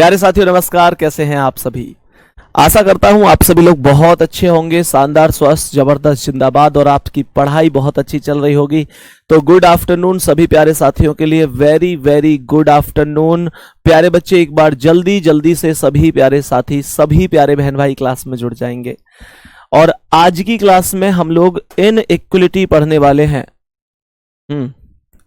प्यारे साथियों नमस्कार, कैसे हैं आप सभी। आशा करता हूं आप सभी लोग बहुत अच्छे होंगे, शानदार, स्वस्थ, जबरदस्त, जिंदाबाद और आपकी पढ़ाई बहुत अच्छी चल रही होगी। तो गुड आफ्टरनून सभी प्यारे साथियों के लिए, वेरी वेरी गुड आफ्टरनून। प्यारे बच्चे, एक बार जल्दी जल्दी से सभी प्यारे साथी, सभी प्यारे बहन भाई क्लास में जुड़ जाएंगे और आज की क्लास में हम लोग इनइक्वलिटी पढ़ने वाले हैं।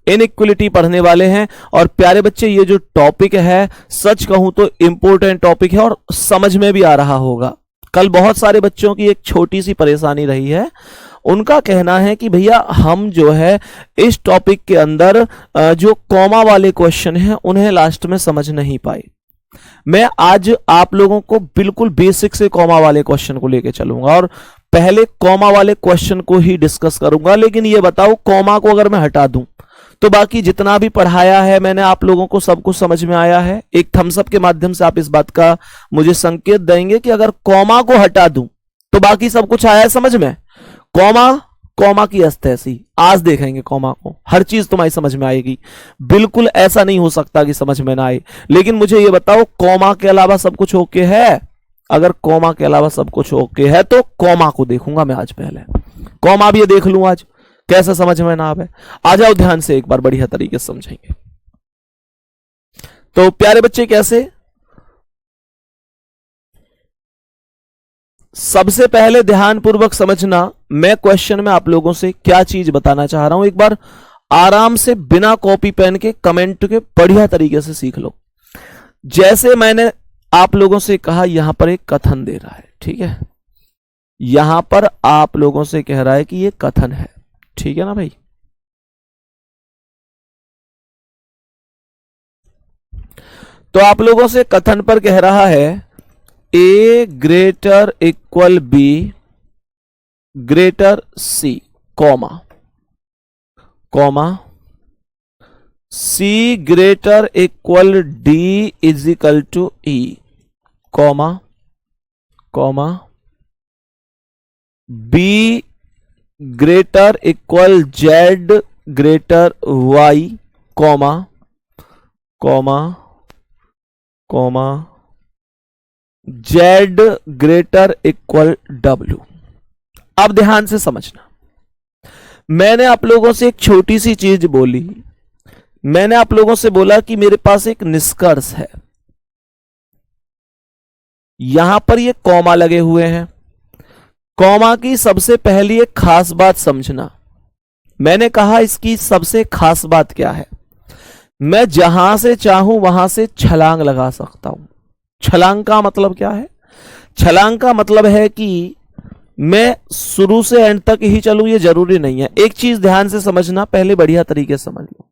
इनइक्वलिटी पढ़ने वाले हैं और प्यारे बच्चे ये जो टॉपिक है सच कहूं तो इंपॉर्टेंट टॉपिक है और समझ में भी आ रहा होगा। कल बहुत सारे बच्चों की एक छोटी सी परेशानी रही है, उनका कहना है कि भैया हम जो है इस टॉपिक के अंदर जो कॉमा वाले क्वेश्चन हैं उन्हें लास्ट में समझ नहीं पाए। मैं आज आप लोगों को बिल्कुल बेसिक से कॉमा वाले क्वेश्चन को लेकर चलूंगा और पहले कॉमा वाले क्वेश्चन को ही डिस्कस करूंगा। लेकिन ये बताओ, कॉमा को अगर मैं हटा दूं तो बाकी जितना भी पढ़ाया है मैंने आप लोगों को सब कुछ समझ में आया है। एक थम्स अप के माध्यम से आप इस बात का मुझे संकेत देंगे कि अगर कॉमा को हटा दूं तो बाकी सब कुछ आया है समझ में। कॉमा की अस्तेसी, आज देखेंगे कॉमा को, हर चीज तुम्हारी समझ में आएगी। बिल्कुल ऐसा नहीं हो सकता कि समझ में ना आए। लेकिन मुझे ये बताओ, कॉमा के अलावा सब कुछ ओके है? अगर कॉमा के अलावा सब कुछ ओके है तो कॉमा को देखूंगा मैं आज। पहले कॉमा भी ये देख लूं आज, कैसा समझ में ना आवे। आ जाओ ध्यान से, एक बार बढ़िया तरीके से समझेंगे। तो प्यारे बच्चे, कैसे, सबसे पहले ध्यान पूर्वक समझना, मैं क्वेश्चन में आप लोगों से क्या चीज बताना चाह रहा हूं। एक बार आराम से बिना कॉपी पेन के, कमेंट के बढ़िया तरीके से सीख लो। जैसे मैंने आप लोगों से कहा, यहां पर एक कथन दे रहा है, ठीक है, यहां पर आप लोगों से कह रहा है कि ये कथन है, ठीक है ना भाई। तो आप लोगों से कथन पर कह रहा है A greater equal B greater C, comma C greater equal D is equal to E, comma B greater equal Z greater Y, comma Z greater equal W. अब ध्यान से समझना, मैंने आप लोगों से एक छोटी सी चीज बोली। मैंने आप लोगों से बोला कि मेरे पास एक निष्कर्ष है, यहां पर ये कॉमा लगे हुए हैं। कॉमा की सबसे पहली एक खास बात समझना। मैंने कहा इसकी सबसे खास बात क्या है, मैं जहां से चाहूं वहां से छलांग लगा सकता हूं। छलांग का मतलब क्या है? छलांग का मतलब है कि मैं शुरू से एंड तक ही चलूं, ये जरूरी नहीं है। एक चीज ध्यान से समझना, पहले बढ़िया तरीके से समझ लो।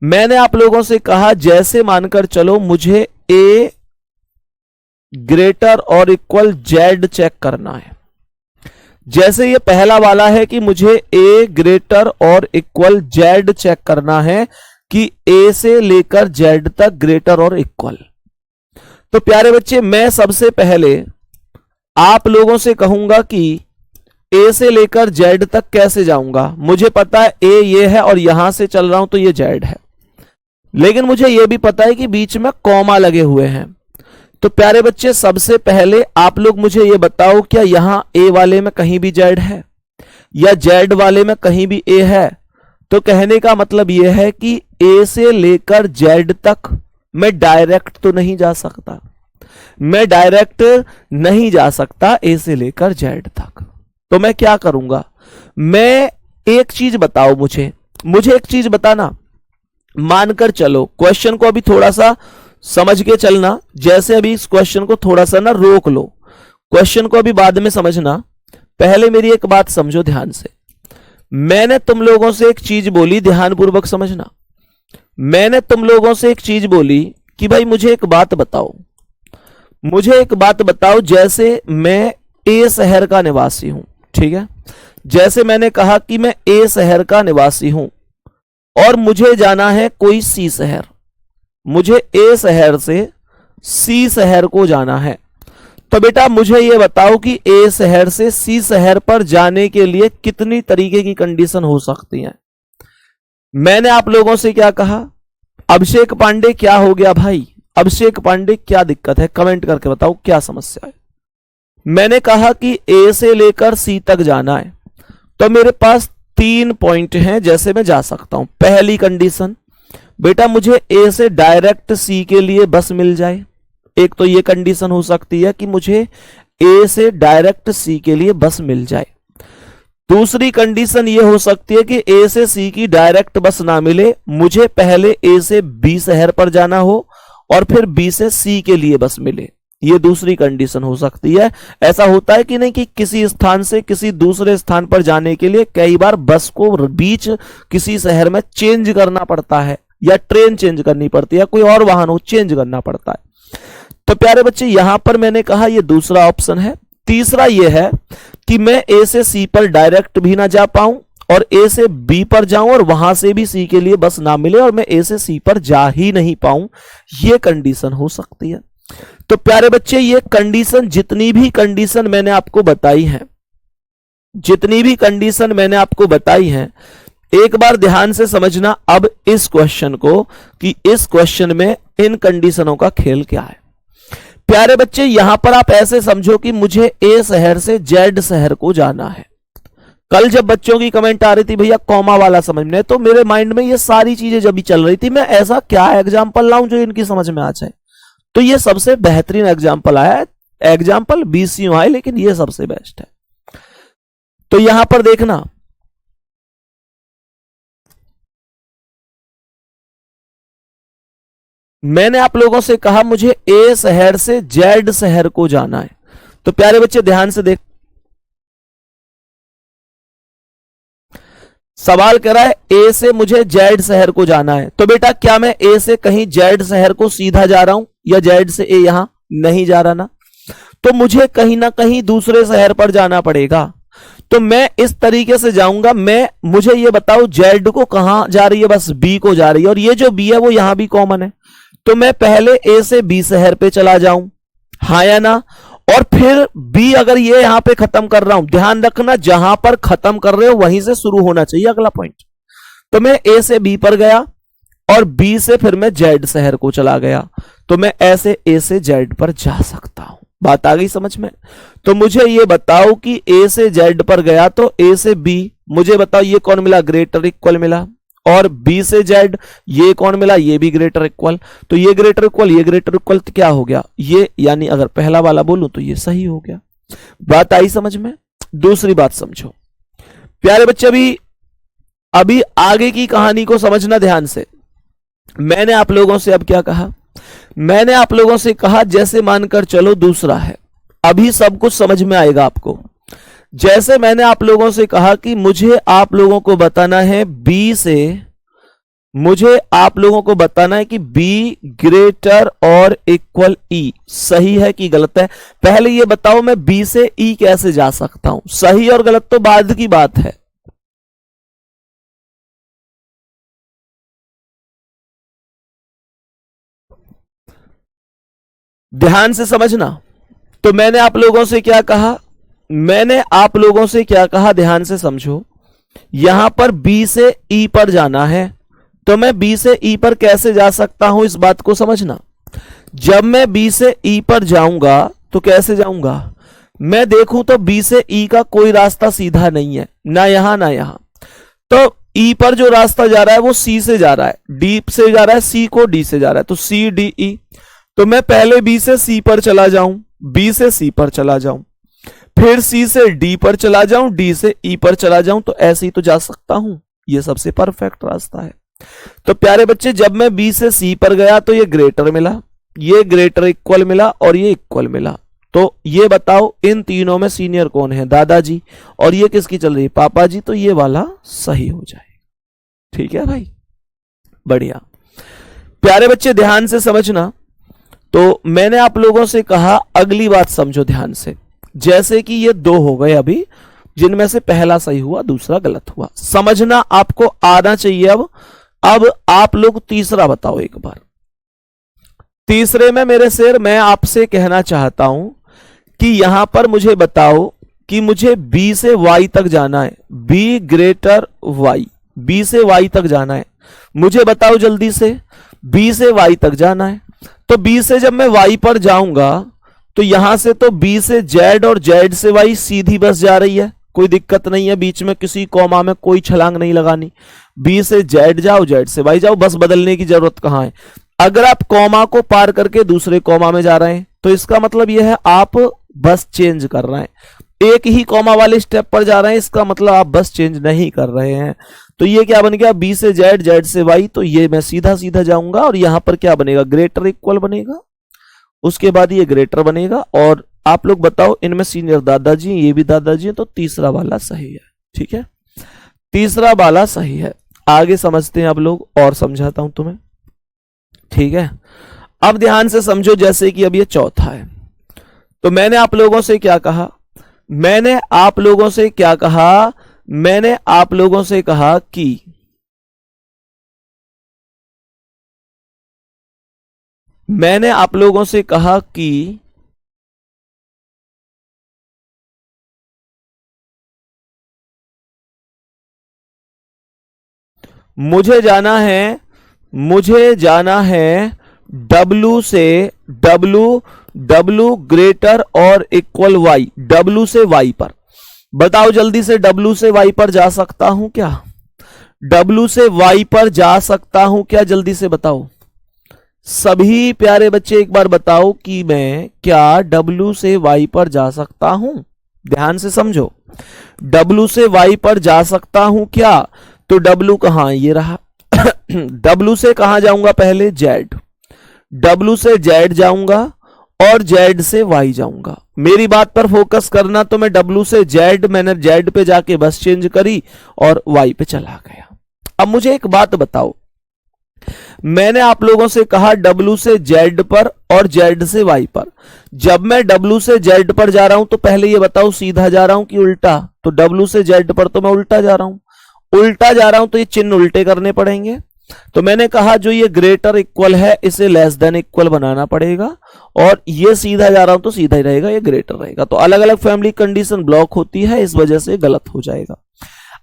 मैंने आप लोगों से कहा, जैसे मानकर चलो मुझे ए ग्रेटर और इक्वल जेड चेक करना है। जैसे ये पहला वाला है कि मुझे ए ग्रेटर और इक्वल जेड चेक करना है कि ए से लेकर जेड तक ग्रेटर और इक्वल। तो प्यारे बच्चे, मैं सबसे पहले आप लोगों से कहूंगा कि ए से लेकर जेड तक कैसे जाऊंगा। मुझे पता है ए ये है और यहां से चल रहा हूं तो ये जेड है, लेकिन मुझे यह भी पता है कि बीच में कॉमा लगे हुए हैं। तो प्यारे बच्चे, सबसे पहले आप लोग मुझे ये बताओ, क्या यहां ए वाले में कहीं भी जेड है या जेड वाले में कहीं भी ए है? तो कहने का मतलब यह है कि ए से लेकर जेड तक मैं डायरेक्ट तो नहीं जा सकता। मैं डायरेक्ट नहीं जा सकता ए से लेकर जेड तक। तो मैं क्या करूंगा? मैं एक चीज बताओ, मुझे एक चीज बताना। मानकर चलो, क्वेश्चन को अभी थोड़ा सा समझ के चलना। जैसे अभी इस क्वेश्चन को थोड़ा सा ना रोक लो, क्वेश्चन को अभी बाद में समझना। पहले मेरी एक बात समझो ध्यान से। मैंने तुम लोगों से एक चीज बोली, ध्यानपूर्वक समझना। मैंने तुम लोगों से एक चीज बोली कि भाई मुझे एक बात बताओ, जैसे मैं ए शहर का निवासी हूं, ठीक है। जैसे मैंने कहा कि मैं ए शहर का निवासी हूं और मुझे जाना है कोई सी शहर। मुझे ए शहर से सी शहर को जाना है। तो बेटा मुझे यह बताओ कि ए शहर से सी शहर पर जाने के लिए कितनी तरीके की कंडीशन हो सकती हैं। मैंने आप लोगों से क्या कहा अभिषेक पांडे क्या हो गया भाई? अभिषेक पांडे क्या दिक्कत है? कमेंट करके बताओ क्या समस्या है। मैंने कहा कि ए से लेकर सी तक जाना है, तो मेरे पास 3 पॉइंट हैं जैसे मैं जा सकता हूं। पहली कंडीशन, बेटा मुझे ए से डायरेक्ट सी के लिए बस मिल जाए। एक तो ये कंडीशन हो सकती है कि मुझे ए से डायरेक्ट सी के लिए बस मिल जाए। दूसरी कंडीशन ये हो सकती है कि ए से सी की डायरेक्ट बस ना मिले, मुझे पहले ए से बी शहर पर जाना हो और फिर बी से सी के लिए बस मिले। ये दूसरी कंडीशन हो सकती है। ऐसा होता है कि नहीं कि किसी स्थान से किसी दूसरे स्थान पर जाने के लिए कई बार बस को बीच किसी शहर में चेंज करना पड़ता है, या ट्रेन चेंज करनी पड़ती है, कोई और वाहन हो चेंज करना पड़ता है। तो प्यारे बच्चे यहां पर मैंने कहा ये दूसरा ऑप्शन है। तीसरा यह है कि मैं ए से सी पर डायरेक्ट भी ना जा पाऊं और ए से बी पर जाऊं और वहां से भी सी के लिए बस ना मिले और मैं ए से सी पर जा ही नहीं पाऊं, यह कंडीशन हो सकती है। तो प्यारे बच्चे ये कंडीशन, जितनी भी कंडीशन मैंने आपको बताई है, जितनी भी कंडीशन मैंने आपको बताई है, एक बार ध्यान से समझना अब इस क्वेश्चन को कि इस क्वेश्चन में इन कंडीशनों का खेल क्या है। प्यारे बच्चे यहां पर आप ऐसे समझो कि मुझे ए शहर से जेड शहर को जाना है। कल जब बच्चों की कमेंट आ रही थी भैया कॉमा वाला समझने, तो मेरे माइंड में ये सारी चीजें जब भी चल रही थी, मैं ऐसा क्या एग्जाम्पल लाऊं जो इनकी समझ में आ जाए। तो ये सबसे बेहतरीन एग्जाम्पल आया है। एग्जाम्पल 20 यूं आए लेकिन ये सबसे बेस्ट है। तो यहां पर देखना, मैंने आप लोगों से कहा मुझे ए शहर से जेड शहर को जाना है। तो प्यारे बच्चे ध्यान से देख, सवाल कह रहा है ए से मुझे जेड शहर को जाना है। तो बेटा क्या मैं ए से कहीं जेड शहर को सीधा जा रहा हूं, या जेड से ए यहां नहीं जा रहा ना? तो मुझे कहीं ना कहीं दूसरे शहर पर जाना पड़ेगा। तो मैं इस तरीके से जाऊंगा, मुझे ये बताओ जेड को कहां जा रही है? बस बी को जा रही है, और ये जो बी है वो यहां भी कॉमन है। तो मैं पहले ए से बी शहर पे चला जाऊं, हाँ या ना? और फिर बी अगर ये यहां पे खत्म कर रहा हूं, ध्यान रखना जहां पर खत्म कर रहे हो वहीं से शुरू होना चाहिए अगला पॉइंट। तो मैं ए से बी पर गया और बी से फिर मैं जेड शहर को चला गया, तो मैं ऐसे ए से जेड पर जा सकता हूं। बात आ गई समझ में? तो मुझे ये बताओ कि ए से जेड पर गया तो ए से बी, मुझे बताओ ये कौन मिला? ग्रेटर इक्वल मिला। और बी से जेड ये कौन मिला? ये भी ग्रेटर इक्वल। तो ये ग्रेटर इक्वल, ये ग्रेटर इक्वल, तो क्या हो गया? ये यानी अगर पहला वाला बोलूं तो ये सही हो गया। बात आई समझ में? दूसरी बात समझो प्यारे बच्चे, अभी आगे की कहानी को समझना ध्यान से। मैंने आप लोगों से अब क्या कहा? मैंने आप लोगों से कहा जैसे मानकर चलो दूसरा है, अभी सब कुछ समझ में आएगा आपको। जैसे मैंने आप लोगों से कहा कि मुझे आप लोगों को बताना है बी से, मुझे आप लोगों को बताना है कि बी ग्रेटर और इक्वल ई, सही है कि गलत है? पहले ये बताओ मैं बी से ई कैसे जा सकता हूं? सही और गलत तो बाद की बात है। ध्यान से समझना। तो मैंने आप लोगों से क्या कहा? मैंने आप लोगों से क्या कहा? ध्यान से समझो। यहां पर बी से ई पर जाना है, तो मैं बी से ई पर कैसे जा सकता हूं, इस बात को समझना। जब मैं बी से ई पर जाऊंगा तो कैसे जाऊंगा? मैं देखूं तो बी से ई का कोई रास्ता सीधा नहीं है, ना यहां ना यहां। तो ई पर जो रास्ता जा रहा है वो सी से जा रहा है, डी से जा रहा है, सी को डी से जा रहा है, तो सी डी ई। तो मैं पहले बी से सी पर चला जाऊं, बी से सी पर चला जाऊं, फिर सी से डी पर चला जाऊं, डी से ई पर चला जाऊं, तो ऐसे ही तो जा सकता हूं। ये सबसे परफेक्ट रास्ता है। तो प्यारे बच्चे जब मैं बी से सी पर गया तो ये ग्रेटर मिला, ये ग्रेटर इक्वल मिला और ये इक्वल मिला। तो ये बताओ इन तीनों में सीनियर कौन है? दादाजी। और ये किसकी चल रही है? पापा जी। तो ये वाला सही हो जाएगा। ठीक है भाई, बढ़िया। प्यारे बच्चे ध्यान से समझना। तो मैंने आप लोगों से कहा अगली बात समझो ध्यान से। जैसे कि ये दो हो गए अभी, जिनमें से पहला सही हुआ दूसरा गलत हुआ, समझना आपको आना चाहिए। अब आप लोग तीसरा बताओ एक बार। तीसरे में मेरे शेर मैं आपसे कहना चाहता हूं कि यहां पर मुझे बताओ कि मुझे बी से वाई तक जाना है, बी ग्रेटर वाई, बी से वाई तक जाना है। मुझे बताओ जल्दी से, बी से वाई तक जाना है। तो बी से जब मैं वाई पर जाऊंगा तो यहां से तो बी से जेड और जेड से वाई सीधी बस जा रही है, कोई दिक्कत नहीं है, बीच में किसी कॉमा में कोई छलांग नहीं लगानी। बी से जेड जाओ, जेड से वाई जाओ, बस बदलने की जरूरत कहां है। अगर आप कॉमा को पार करके दूसरे कॉमा में जा रहे हैं तो इसका मतलब यह है आप बस चेंज कर रहे हैं, एक ही कॉमा वाले स्टेप पर जा रहे हैं, इसका मतलब आप बस चेंज नहीं कर रहे हैं। तो ये क्या बन गया, बी से जेड, जेड से वाई, तो ये मैं सीधा सीधा जाऊंगा और यहां पर क्या बनेगा, ग्रेटर इक्वल बनेगा, उसके बाद ये ग्रेटर बनेगा। और आप लोग बताओ इनमें सीनियर दादाजी, ये भी दादाजी है, तो तीसरा वाला सही है। ठीक है, तीसरा वाला सही है। आगे समझते हैं आप लोग, और समझाता हूं तुम्हें। ठीक है, अब ध्यान से समझो, जैसे कि अब ये चौथा है, तो मैंने आप लोगों से क्या कहा, मैंने आप लोगों से क्या कहा, मैंने आप लोगों से कहा कि मैंने आप लोगों से कहा कि मुझे जाना है, मुझे जाना है W से W ग्रेटर और इक्वल Y, W से Y पर। बताओ जल्दी से, W से Y पर जा सकता हूं क्या, W से Y पर जा सकता हूं क्या, जल्दी से बताओ सभी प्यारे बच्चे, एक बार बताओ कि मैं क्या W से Y पर जा सकता हूं। ध्यान से समझो, W से Y पर जा सकता हूं क्या, तो W कहां, ये रहा। W से कहां जाऊंगा, पहले Z, W से Z जाऊंगा और Z से Y जाऊंगा। मेरी बात पर फोकस करना, तो मैं W से Z, मैंने Z पे जाके बस चेंज करी और Y पे चला गया। अब मुझे एक बात बताओ, मैंने आप लोगों से कहा W से Z पर और Z से Y पर। जब मैं W से Z पर जा रहा हूं तो पहले ये बताओ सीधा जा रहा हूं कि उल्टा, तो W से Z पर तो मैं उल्टा जा रहा हूं, उल्टा जा रहा हूं तो ये चिन्ह उल्टे करने पड़ेंगे। तो मैंने कहा जो ये ग्रेटर इक्वल है इसे लेस देन इक्वल बनाना पड़ेगा, और ये सीधा जा रहा हूं तो सीधा ही रहेगा, ये ग्रेटर रहेगा। तो अलग अलग फैमिली कंडीशन ब्लॉक होती है, इस वजह से गलत हो जाएगा।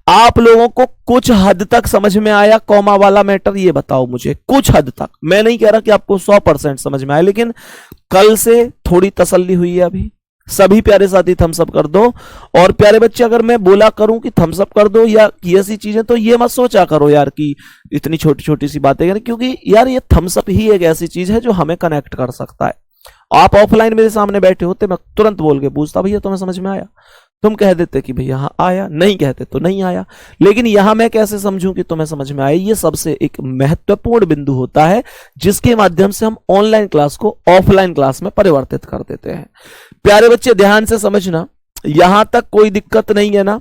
आप लोगों को कुछ हद तक समझ में आया कॉमा वाला मैटर, ये बताओ मुझे, कुछ हद तक। मैं नहीं कह रहा कि आपको 100% समझ में आया, लेकिन कल से थोड़ी तसल्ली हुई है अभी। सभी प्यारे साथी थम्स अप कर दो। और प्यारे बच्चे, अगर मैं बोला करूं कि थम्स अप कर दो या ऐसी चीजें, तो ये मत सोचा करो यार कि इतनी छोटी छोटी सी बातें, क्योंकि यार ये थम्स अप ही एक ऐसी चीज है जो हमें कनेक्ट कर सकता है। आप ऑफलाइन मेरे सामने बैठे होते, मैं तुरंत बोल के पूछता भैया तुम्हें समझ में आया, तुम कह देते कि भैया हाँ आया, नहीं कहते तो नहीं आया। लेकिन यहां मैं कैसे समझूं कि तुम्हें समझ में आया, ये सबसे एक महत्वपूर्ण बिंदु होता है जिसके माध्यम से हम ऑनलाइन क्लास को ऑफलाइन क्लास में परिवर्तित कर देते हैं। प्यारे बच्चे ध्यान से समझना, यहां तक कोई दिक्कत नहीं है ना।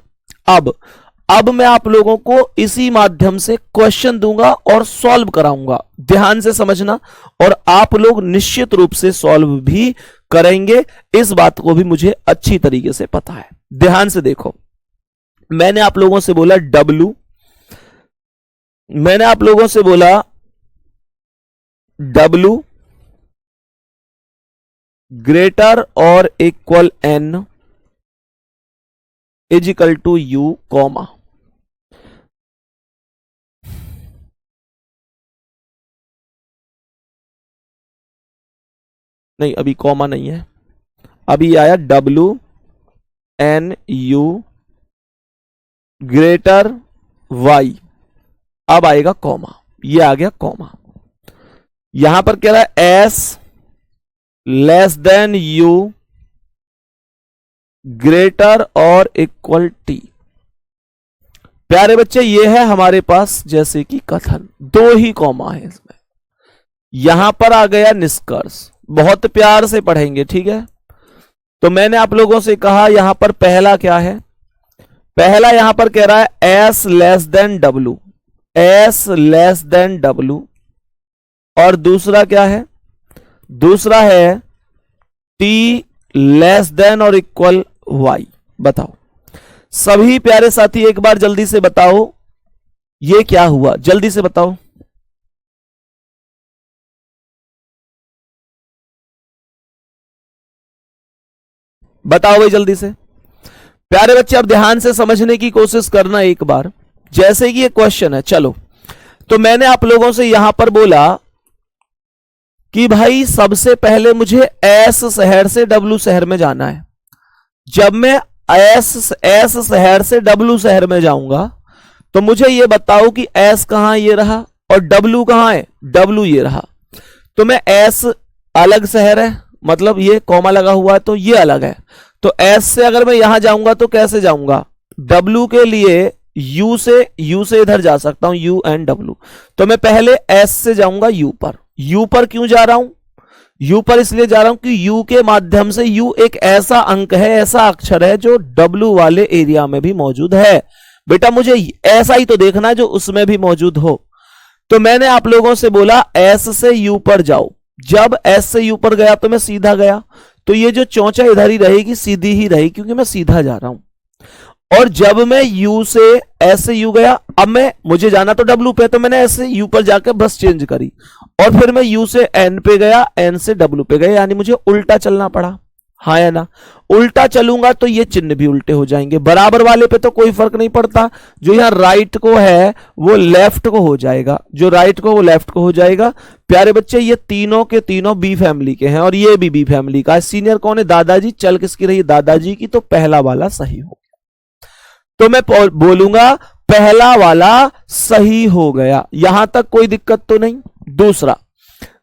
अब मैं आप लोगों को इसी माध्यम से क्वेश्चन दूंगा और सॉल्व कराऊंगा, ध्यान से समझना, और आप लोग निश्चित रूप से सॉल्व भी करेंगे, इस बात को भी मुझे अच्छी तरीके से पता है। ध्यान से देखो, मैंने आप लोगों से बोला W, मैंने आप लोगों से बोला W ग्रेटर और equal N is equal to U comma. नहीं, अभी कॉमा नहीं है, अभी आया W N U greater Y, अब आएगा कॉमा, ये आ गया कॉमा। यहां पर कह रहा है S less than U greater और इक्वल T। प्यारे बच्चे, ये है हमारे पास जैसे कि कथन, दो ही कॉमा है इसमें। यहां पर आ गया निष्कर्ष, बहुत प्यार से पढ़ेंगे, ठीक है। तो मैंने आप लोगों से कहा यहां पर पहला क्या है, पहला यहां पर कह रहा है S less than W, S less than W, और दूसरा क्या है, दूसरा है T लेस देन और इक्वल Y। बताओ सभी प्यारे साथी, एक बार जल्दी से बताओ ये क्या हुआ, जल्दी से बताओ। बताओ भाई जल्दी से। प्यारे बच्चे, अब ध्यान से समझने की कोशिश करना एक बार। जैसे कि ये क्वेश्चन है, चलो, तो मैंने आप लोगों से यहां पर बोला कि भाई सबसे पहले मुझे एस शहर से डब्ल्यू शहर में जाना है। जब मैं एस शहर से डब्ल्यू शहर में जाऊंगा तो मुझे ये बताओ कि एस कहां ये रहा और डब्ल्यू कहां है, डब्ल्यू ये रहा। तो मैं एस अलग शहर है, मतलब ये कॉमा लगा हुआ है तो ये अलग है। तो एस से अगर मैं यहां जाऊंगा तो कैसे जाऊंगा, डब्ल्यू के लिए यू से इधर जा सकता हूं, यू एंड डब्ल्यू। तो मैं पहले एस से जाऊंगा यू पर। यू पर क्यों जा रहा हूं, यू पर इसलिए जा रहा हूं कि यू के माध्यम से, यू एक ऐसा अंक है, ऐसा अक्षर है जो डब्ल्यू वाले एरिया में भी मौजूद है। बेटा मुझे ऐसा ही तो देखना है जो उसमें भी मौजूद हो। तो मैंने आप लोगों से बोला एस से यू पर जाओ। जब एस से यू पर गया तो मैं सीधा गया, तो ये जो चौचा इधर ही रहेगी, सीधी ही रहेगी क्योंकि मैं सीधा जा रहा हूं। और जब मैं यू से एस से यू गया, अब मुझे जाना तो डब्ल्यू पे, तो मैंने एस से यू पर जाकर बस चेंज करी और फिर मैं यू से एन पे गया, एन से डब्ल्यू पे गया, यानी मुझे उल्टा चलना पड़ा। हाँ या ना, उल्टा चलूंगा तो ये चिन्ह भी उल्टे हो जाएंगे। बराबर वाले पे तो कोई फर्क नहीं पड़ता, जो यहां राइट को है वो लेफ्ट को हो जाएगा, जो राइट को वो लेफ्ट को हो जाएगा। प्यारे बच्चे ये तीनों के तीनों बी फैमिली के हैं और ये भी बी फैमिली का है। सीनियर कौन है, दादाजी। चल किसकी रही, दादाजी की, तो पहला वाला सही हो। तो मैं बोलूंगा पहला वाला सही हो गया, यहां तक कोई दिक्कत तो नहीं।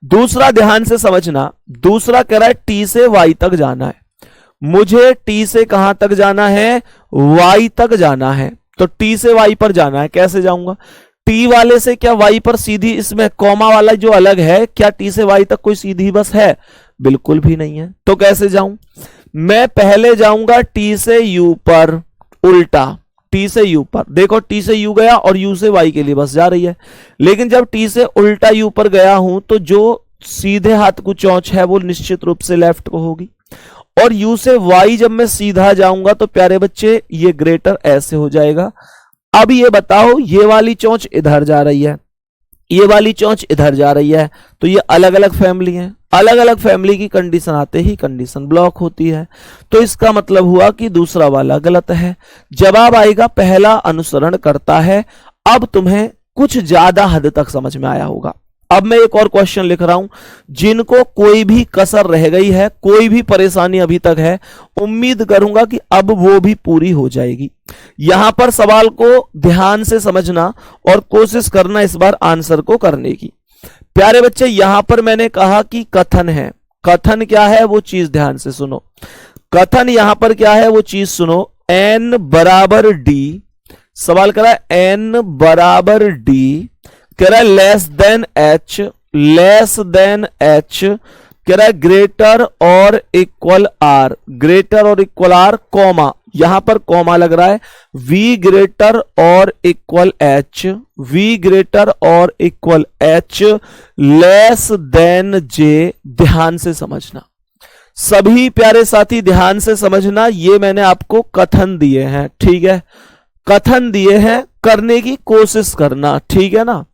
दूसरा ध्यान से समझना, दूसरा कह रहा है टी से वाई तक जाना है। मुझे टी से कहां तक जाना है, वाई तक जाना है। तो टी से वाई पर जाना है, कैसे जाऊंगा, टी वाले से क्या वाई पर सीधी, इसमें कॉमा वाला जो अलग है, क्या टी से वाई तक कोई सीधी बस है, बिल्कुल भी नहीं है। तो कैसे जाऊं, मैं पहले जाऊंगा टी से यू पर, उल्टा टी से यू पर। देखो टी से यू गया और यू से वाई के लिए बस जा रही है, लेकिन जब टी से उल्टा यू पर गया हूं तो जो सीधे हाथ को चौच है वो निश्चित रूप से लेफ्ट को होगी। और यू से वाई जब मैं सीधा जाऊंगा तो प्यारे बच्चे ये ग्रेटर ऐसे हो जाएगा। अब ये बताओ, ये वाली चौच इधर जा रही है, ये वाली चौच इधर जा रही है, तो ये अलग अलग फैमिली है। अलग अलग फैमिली की कंडीशन आते ही कंडीशन ब्लॉक होती है। तो इसका मतलब हुआ कि दूसरा वाला गलत है। जवाब आएगा पहला अनुसरण करता है। अब तुम्हें कुछ ज्यादा हद तक समझ में आया होगा। अब मैं एक और क्वेश्चन लिख रहा हूं, जिनको कोई भी कसर रह गई है, कोई भी परेशानी अभी तक है, उम्मीद करूंगा कि अब वो भी पूरी हो जाएगी। यहां पर सवाल को ध्यान से समझना और कोशिश करना इस बार आंसर को करने की। प्यारे बच्चे यहां पर मैंने कहा कि कथन है। कथन क्या है वो चीज ध्यान से सुनो। कथन यहां पर क्या है वो चीज सुनो। n बराबर डी, सवाल करा n बराबर डी, कह रहा है less than H, less than H, कह रहा है ग्रेटर और इक्वल आर, ग्रेटर और इक्वल आर, कॉमा, यहां पर कॉमा लग रहा है, v ग्रेटर और इक्वल एच, v ग्रेटर और इक्वल एच, लेस देन जे। ध्यान से समझना सभी प्यारे साथी, ध्यान से समझना। ये मैंने आपको कथन दिए हैं, ठीक है, कथन दिए हैं, करने की कोशिश करना, ठीक है ना।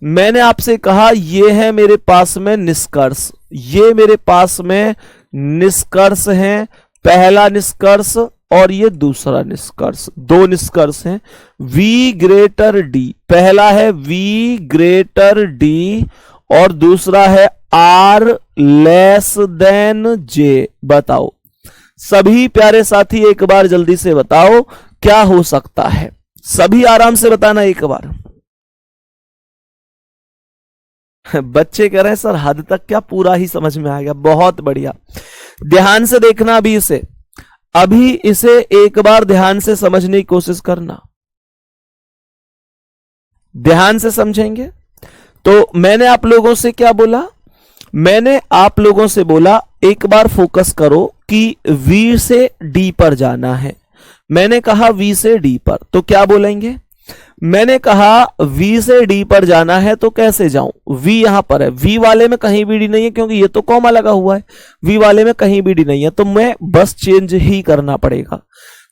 मैंने आपसे कहा ये है मेरे पास में निष्कर्ष, ये मेरे पास में निष्कर्ष हैं, पहला निष्कर्ष और ये दूसरा निष्कर्ष, दो निष्कर्ष हैं। v ग्रेटर डी, पहला है v ग्रेटर डी और दूसरा है r लेस देन j। बताओ सभी प्यारे साथी, एक बार जल्दी से बताओ क्या हो सकता है, सभी आराम से बताना एक बार। बच्चे कह रहे हैं सर हद तक क्या, पूरा ही समझ में आ गया, बहुत बढ़िया। ध्यान से देखना अभी इसे एक बार ध्यान से समझने की कोशिश करना, ध्यान से समझेंगे। तो मैंने आप लोगों से क्या बोला, मैंने आप लोगों से बोला एक बार फोकस करो कि V से D पर जाना है। मैंने कहा V से D पर, तो क्या बोलेंगे, मैंने कहा V से D पर जाना है तो कैसे जाऊं, V यहां पर है, V वाले में कहीं भी D नहीं है क्योंकि ये तो कॉमा लगा हुआ है, V वाले में कहीं भी D नहीं है, तो मैं बस चेंज ही करना पड़ेगा।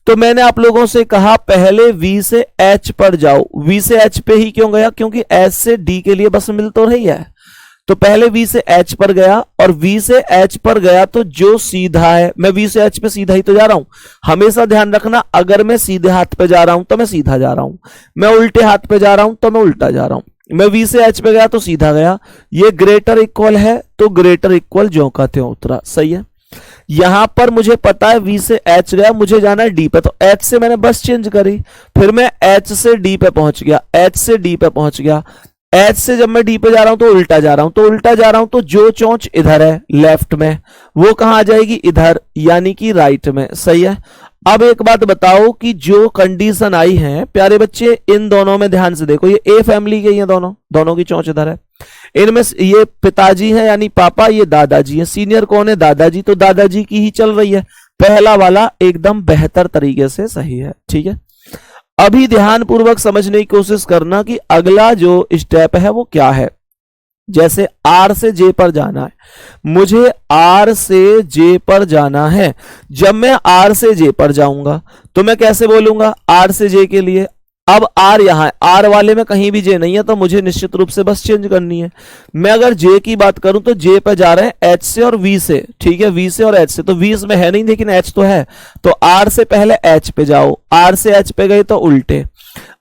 तो मैंने आप लोगों से कहा पहले V से H पर जाओ। V से H पे ही क्यों गया, क्योंकि H से D के लिए बस मिल तो रही है। तो पहले V से H पर गया और V से H पर गया तो जो सीधा है, मैं V से H पे सीधा ही तो जा रहा हूं। हमेशा ध्यान रखना, अगर मैं सीधे हाथ पे जा रहा हूं तो मैं सीधा जा रहा हूं, मैं उल्टे हाथ पे जा रहा हूं तो मैं उल्टा जा रहा हूं। मैं V से H पे गया तो सीधा गया, ये ग्रेटर इक्वल है तो ग्रेटर इक्वल ज्यों का त्यों उतरा। सही है। यहां पर मुझे पता है V से H गया, मुझे जाना है D पे, तो H से मैंने बस चेंज करी, फिर मैं H से D पे पहुंच गया, H से D पे पहुंच गया, H से जब मैं D पे जा रहा हूं तो उल्टा जा रहा हूं, तो उल्टा जा रहा हूं तो जो चोंच इधर है लेफ्ट में वो कहां आ जाएगी, इधर, यानी कि राइट में। सही है। अब एक बात बताओ कि जो कंडीशन आई है प्यारे बच्चे, इन दोनों में ध्यान से देखो, ये ए फैमिली के ये दोनों की चोंच इधर है, इनमें ये पिताजी है यानी पापा, ये दादाजी है, सीनियर कौन है, दादाजी, तो दादाजी की ही चल रही है। पहला वाला एकदम बेहतर तरीके से सही है। ठीक है। अभी ध्यान पूर्वक समझने की कोशिश करना कि अगला जो स्टेप है वो क्या है। जैसे आर से जे पर जाना है, मुझे आर से जे पर जाना है, जब मैं आर से जे पर जाऊंगा तो मैं कैसे बोलूंगा आर से जे के लिए, अब आर यहां है, आर वाले में कहीं भी जे नहीं है तो मुझे निश्चित रूप से बस चेंज करनी है। मैं अगर जे की बात करूं तो जे पे जा रहे हैं एच से और वी से। ठीक है, वी से और एच से, तो वी इसमें है नहीं लेकिन एच तो है, तो आर से पहले एच पे जाओ, आर से एच पे गए तो उल्टे,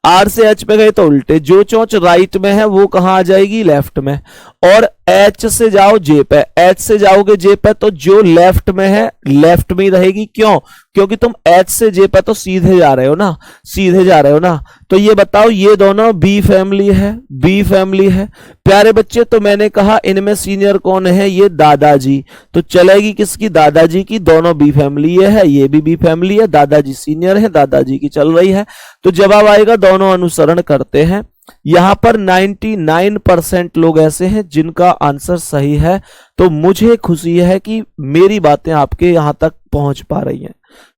आर से एच पे गए तो उल्टे, जो चोंच राइट में है वो कहां आ जाएगी, लेफ्ट में, और एच से जाओ जे पे, एच से जाओगे जे पे तो जो लेफ्ट में है लेफ्ट में ही रहेगी। क्यों? क्योंकि तुम एच से जे पे तो सीधे जा रहे हो ना, सीधे जा रहे हो ना। तो ये बताओ ये दोनों बी फैमिली है, बी फैमिली है प्यारे बच्चे। तो मैंने कहा इनमें सीनियर कौन है, ये दादाजी, तो चलेगी किसकी, दादाजी की, दोनों बी फैमिली है, ये भी बी फैमिली है, दादाजी सीनियर है, दादाजी की चल रही है, तो जवाब आएगा दोनों अनुसरण करते हैं। यहां पर 99% लोग ऐसे हैं जिनका आंसर सही है, तो मुझे खुशी है कि मेरी बातें आपके यहां तक पहुंच पा रही हैं।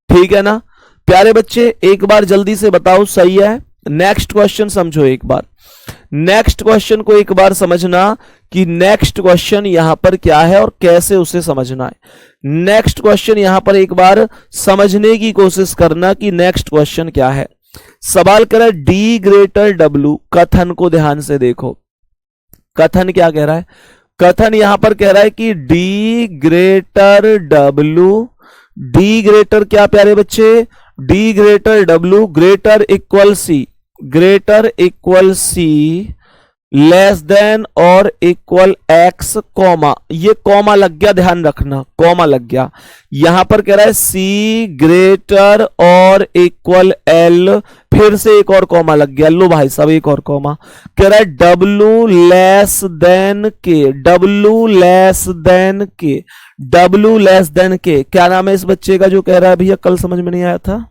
ठीक है ना प्यारे बच्चे, एक बार जल्दी से बताओ सही है। नेक्स्ट क्वेश्चन समझो एक बार, नेक्स्ट क्वेश्चन को एक बार समझना कि नेक्स्ट क्वेश्चन यहां पर क्या है और कैसे उसे समझना है। नेक्स्ट क्वेश्चन यहां पर एक बार समझने की कोशिश करना कि नेक्स्ट क्वेश्चन क्या है। सवाल करा डी ग्रेटर डब्ल्यू, कथन को ध्यान से देखो, कथन क्या कह रहा है, कथन यहां पर कह रहा है कि D greater W, D greater क्या प्यारे बच्चे, D greater W greater equal C, greater equal C, less than और इक्वल एक्स, कॉमा, ये कॉमा लग गया, ध्यान रखना कॉमा लग गया। यहां पर कह रहा है सी ग्रेटर और इक्वल एल, फिर से एक और कॉमा लग गया, लो भाई साहब एक और कॉमा, कह रहा है डब्ल्यू लेस देन के, डब्ल्यू लेस देन के, डब्ल्यू लेस देन के। क्या नाम है इस बच्चे का जो कह रहा है भैया कल समझ में नहीं आया था।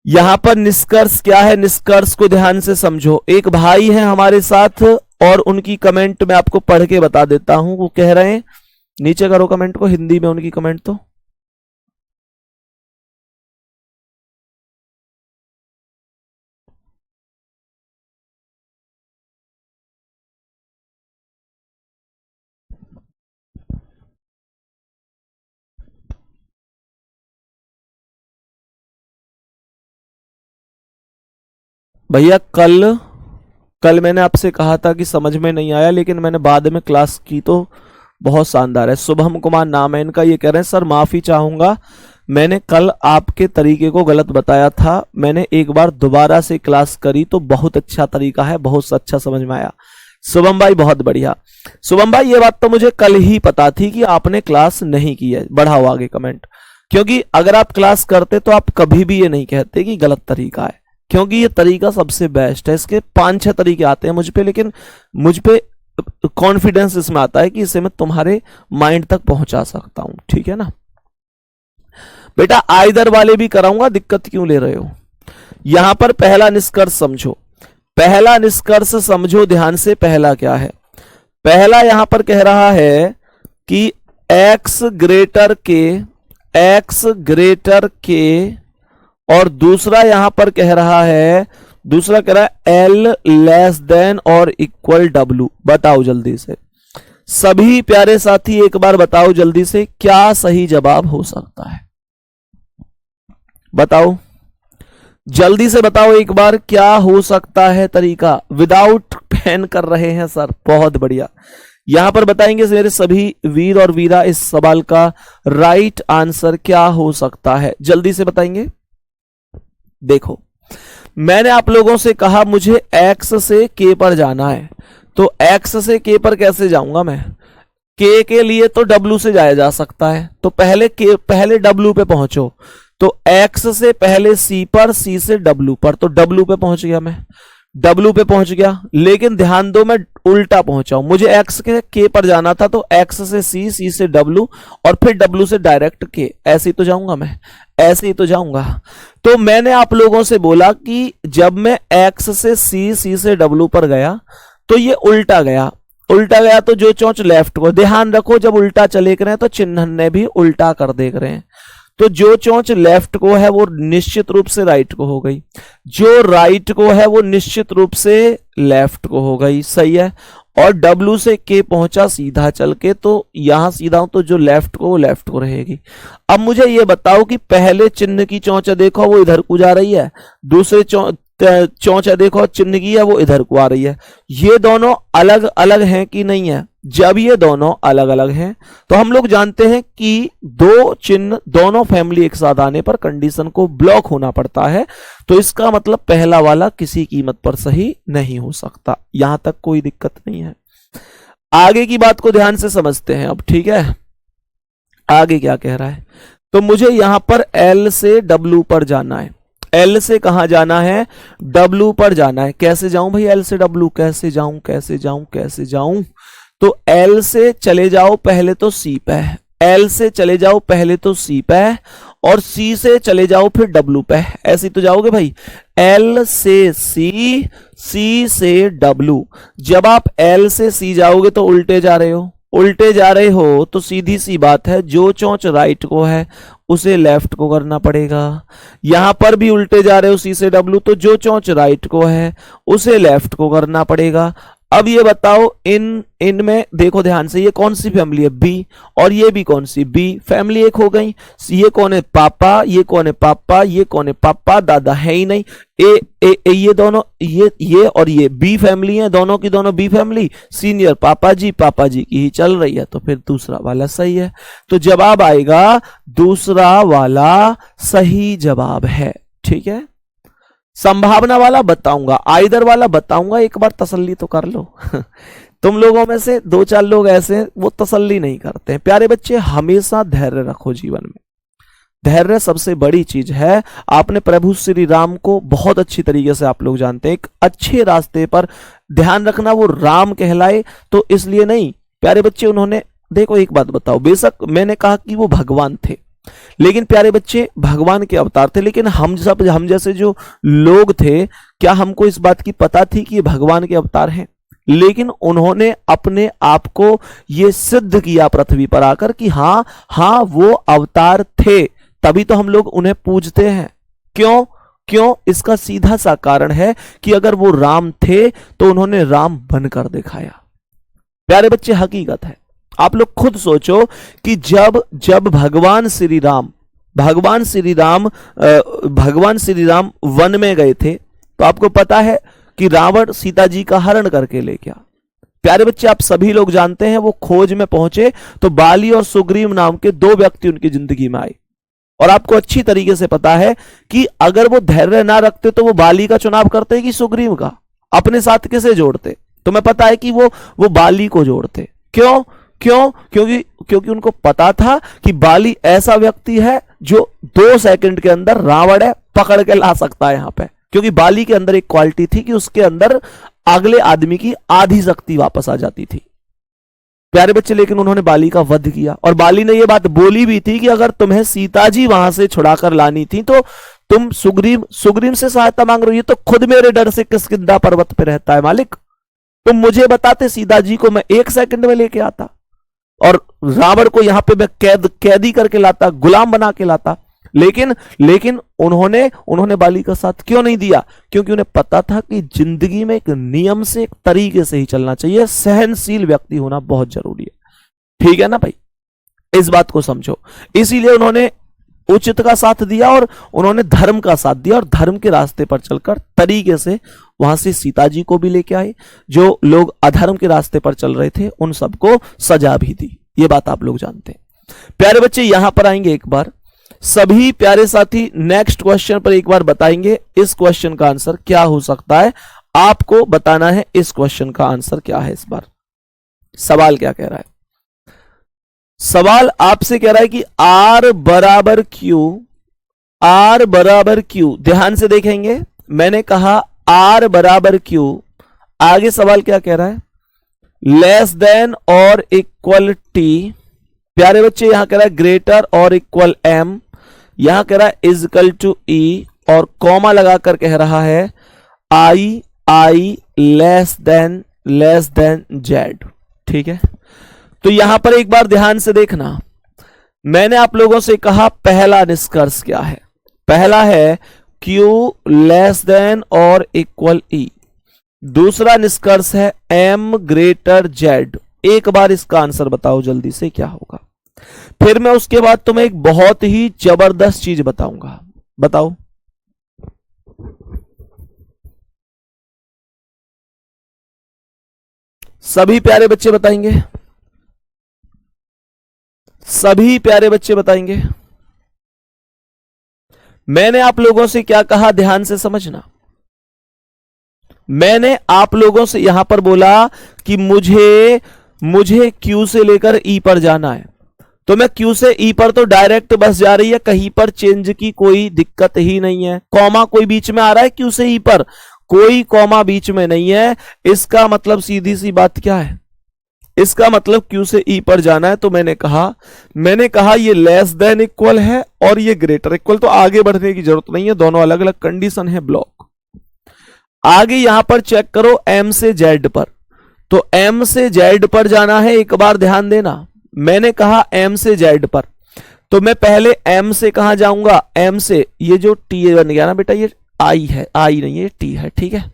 यहां पर निष्कर्ष क्या है, निष्कर्ष को ध्यान से समझो। एक भाई है हमारे साथ और उनकी कमेंट मैं आपको पढ़ के बता देता हूं, वो कह रहे हैं, नीचे करो कमेंट को हिंदी में उनकी कमेंट तो, भैया कल मैंने आपसे कहा था कि समझ में नहीं आया, लेकिन मैंने बाद में क्लास की तो बहुत शानदार है। शुभम कुमार नाम है इनका, ये कह रहे हैं सर माफी चाहूंगा, मैंने कल आपके तरीके को गलत बताया था, मैंने एक बार दोबारा से क्लास करी तो बहुत अच्छा तरीका है, बहुत अच्छा समझ में आया। शुभम भाई बहुत बढ़िया। शुभम भाई ये बात तो मुझे कल ही पता थी कि आपने क्लास नहीं की है, बढ़ाओ आगे कमेंट, क्योंकि अगर आप क्लास करते तो आप कभी भी ये नहीं कहते कि गलत तरीका है, क्योंकि ये तरीका सबसे बेस्ट है। इसके 5-6 तरीके आते हैं मुझ पे, लेकिन मुझ पे कॉन्फिडेंस इसमें आता है कि इसे मैं तुम्हारे माइंड तक पहुंचा सकता हूं। ठीक है ना बेटा, आइदर वाले भी कराऊंगा, दिक्कत क्यों ले रहे हो। यहां पर पहला निष्कर्ष समझो, पहला निष्कर्ष समझो ध्यान से। पहला क्या है, पहला यहां पर कह रहा है कि x ग्रेटर के, x ग्रेटर के, और दूसरा यहां पर कह रहा है, दूसरा कह रहा है L लेस देन और इक्वल W। बताओ जल्दी से सभी प्यारे साथी, एक बार बताओ जल्दी से क्या सही जवाब हो सकता है, बताओ जल्दी से बताओ एक बार क्या हो सकता है तरीका। विदाउट पेन कर रहे हैं सर, बहुत बढ़िया। यहां पर बताएंगे मेरे सभी वीर और वीरा इस सवाल का राइट आंसर क्या हो सकता है, जल्दी से बताएंगे। देखो मैंने आप लोगों से कहा मुझे x से k पर जाना है, तो x से k पर कैसे जाऊंगा मैं? k के लिए तो w से जाया जा सकता है, तो पहले w पे पहुंचो, तो x से पहले c पर, c से w पर, तो w पे पहुंच गया मैं, w पे पहुंच गया। लेकिन ध्यान दो मैं उल्टा पहुंचा हूं, मुझे x के k पर जाना था, तो x से c, c से w और फिर w से डायरेक्ट k, ऐसे ही तो जाऊंगा मैं, ऐसे ही तो जाऊंगा। तो मैंने आप लोगों से बोला कि जब मैं x से c, c से w पर गया तो ये उल्टा गया, उल्टा गया तो जो चोंच लेफ्ट को, ध्यान रखो जब उल्टा चले कर रहे हैं तो चिन्ह ने भी उल्टा कर देख रहे हैं, तो जो चोंच लेफ्ट को है वो निश्चित रूप से राइट को हो गई, जो राइट को है वो निश्चित रूप से लेफ्ट को हो गई, सही है। और W से K पहुंचा सीधा चल के, तो यहां सीधा हूं तो जो लेफ्ट को वो लेफ्ट को रहेगी। अब मुझे ये बताओ कि पहले चिन्ह की चोंच देखो वो इधर को जा रही है, दूसरे चोंच देखो चिन्ह की है वो इधर को आ रही है, ये दोनों अलग अलग हैं कि नहीं है? जब ये दोनों अलग अलग हैं तो हम लोग जानते हैं कि दो चिन्ह दोनों फैमिली एक साथ आने पर कंडीशन को ब्लॉक होना पड़ता है, तो इसका मतलब पहला वाला किसी कीमत पर सही नहीं हो सकता। यहां तक कोई दिक्कत नहीं है। आगे की बात को ध्यान से समझते हैं अब, ठीक है? आगे क्या कह रहा है, तो मुझे यहां पर L से W पर जाना है, L से कहां जाना है? W पर जाना है। कैसे जाऊं भाई L से W? कैसे जाऊं, कैसे जाऊं, कैसे जाऊं? तो L से चले जाओ पहले तो C पे, L से चले जाओ पहले तो C पे, और C से चले जाओ फिर W पे, ऐसे तो जाओगे भाई। L से C, C से W। जब आप L से C जाओगे तो उल्टे जा रहे हो, उल्टे जा रहे हो तो सीधी सी बात है जो चोंच राइट को है उसे लेफ्ट को करना पड़ेगा। यहां पर भी उल्टे जा रहे हो C से W, तो जो चोंच राइट को है उसे लेफ्ट को करना पड़ेगा। अब ये बताओ इनमें देखो ध्यान से, ये कौन सी फैमिली है? B, और ये भी कौन सी? B। फैमिली एक हो गई। ये कौन है? पापा। ये कौन है? पापा। ये कौन है? पापा। दादा है ही नहीं। ये दोनों ये और ये B फैमिली है, दोनों की दोनों B फैमिली। सीनियर पापा जी की ही चल रही है, तो फिर दूसरा वाला सही है। तो जवाब आएगा दूसरा वाला सही जवाब है, ठीक है? संभावना वाला बताऊंगा, आइदर वाला बताऊंगा, एक बार तसल्ली तो कर लो। तुम लोगों में से दो चार लोग ऐसे वो तसल्ली नहीं करते हैं। प्यारे बच्चे हमेशा धैर्य रखो जीवन में, धैर्य सबसे बड़ी चीज है। आपने प्रभु श्री राम को बहुत अच्छी तरीके से आप लोग जानते हैं, एक अच्छे रास्ते पर ध्यान रखना, वो राम कहलाए तो इसलिए नहीं प्यारे बच्चे उन्होंने, देखो एक बात बताओ, बेशक मैंने कहा कि वो भगवान थे, लेकिन प्यारे बच्चे भगवान के अवतार थे, लेकिन हम जैसे जो लोग थे, क्या हमको इस बात की पता थी कि ये भगवान के अवतार हैं? लेकिन उन्होंने अपने आप को ये सिद्ध किया पृथ्वी पर आकर कि हाँ वो अवतार थे, तभी तो हम लोग उन्हें पूजते हैं। क्यों? इसका सीधा सा कारण है कि अगर वो राम थे तो उन्होंने राम बनकर दिखाया। प्यारे बच्चे हकीकत है, आप लोग खुद सोचो कि जब भगवान श्री राम वन में गए थे, तो आपको पता है कि रावण सीता जी का हरण करके ले गया। प्यारे बच्चे आप सभी लोग जानते हैं वो खोज में पहुंचे तो बाली और सुग्रीव नाम के दो व्यक्ति उनकी जिंदगी में आए, और आपको अच्छी तरीके से पता है कि अगर वो धैर्य ना रखते तो वो बाली का चुनाव करते कि सुग्रीव का, अपने साथ किसे जोड़ते? तुम्हें पता है कि वो बाली को जोड़ते। क्योंकि उनको पता था कि बाली ऐसा व्यक्ति है जो 2 सेकंड के अंदर रावण है पकड़ के ला सकता है यहां पे, क्योंकि बाली के अंदर एक क्वालिटी थी कि उसके अंदर अगले आदमी की आधी शक्ति वापस आ जाती थी। प्यारे बच्चे लेकिन उन्होंने बाली का वध किया, और बाली ने यह बात बोली भी थी कि अगर तुम्हें सीता जी वहां से छुड़ाकर लानी थी तो तुम सुग्रीव से सहायता मांग रही हो, तो खुद मेरे डर से किष्किंधा पर्वत पे रहता है मालिक, तुम मुझे बताते सीता जी को, मैं 1 सेकंड में लेके आता, और रावण को यहां पे मैं कैदी करके लाता, गुलाम बना के लाता। लेकिन उन्होंने बाली का साथ क्यों नहीं दिया? क्योंकि उन्हें पता था कि जिंदगी में एक नियम से, एक तरीके से ही चलना चाहिए, सहनशील व्यक्ति होना बहुत जरूरी है। ठीक है ना भाई, इस बात को समझो। इसीलिए उन्होंने उचित का साथ दिया और उन्होंने धर्म का साथ दिया, और धर्म के रास्ते पर चलकर तरीके से वहां से सीता जी को भी लेके आए। जो लोग अधर्म के रास्ते पर चल रहे थे उन सबको सजा भी दी, ये बात आप लोग जानते हैं। प्यारे बच्चे यहां पर आएंगे एक बार, सभी प्यारे साथी नेक्स्ट क्वेश्चन पर एक बार बताएंगे इस क्वेश्चन का आंसर क्या हो सकता है। आपको बताना है इस क्वेश्चन का आंसर क्या है। इस बार सवाल क्या कह रहा है? सवाल आपसे कह रहा है कि R बराबर Q, R बराबर Q, ध्यान से देखेंगे, मैंने कहा R बराबर Q, आगे सवाल क्या कह रहा है? लेस देन और इक्वल T, प्यारे बच्चे यहां कह रहा है ग्रेटर और इक्वल M, यहां कह रहा है इजकल टू E, और कॉमा लगाकर कह रहा है I लेस देन Z। ठीक है, तो यहां पर एक बार ध्यान से देखना, मैंने आप लोगों से कहा पहला निष्कर्ष क्या है? पहला है Q लेस देन और इक्वल E, दूसरा निष्कर्ष है M ग्रेटर Z। एक बार इसका आंसर बताओ जल्दी से क्या होगा, फिर मैं उसके बाद तुम्हें एक बहुत ही जबरदस्त चीज बताऊंगा। बताओ सभी प्यारे बच्चे बताएंगे, सभी प्यारे बच्चे बताएंगे। मैंने आप लोगों से क्या कहा, ध्यान से समझना। मैंने आप लोगों से यहां पर बोला कि मुझे Q से लेकर E पर जाना है, तो मैं Q से E पर तो डायरेक्ट बस जा रही है, कहीं पर चेंज की कोई दिक्कत ही नहीं है। कॉमा कोई बीच में आ रहा है Q से E पर? कोई कॉमा बीच में नहीं है। इसका मतलब सीधी सी बात क्या है? इसका मतलब Q से E पर जाना है, तो मैंने कहा ये लेस देन इक्वल है और ये ग्रेटर इक्वल, तो आगे बढ़ने की जरूरत नहीं है, दोनों अलग अलग कंडीशन है। ब्लॉक आगे यहां पर चेक करो M से Z पर, तो M से Z पर जाना है। एक बार ध्यान देना, मैंने कहा M से Z पर, तो मैं पहले M से कहां जाऊंगा? M से ये जो T बन गया ना बेटा, ये I है, I नहीं है, T है। ठीक है,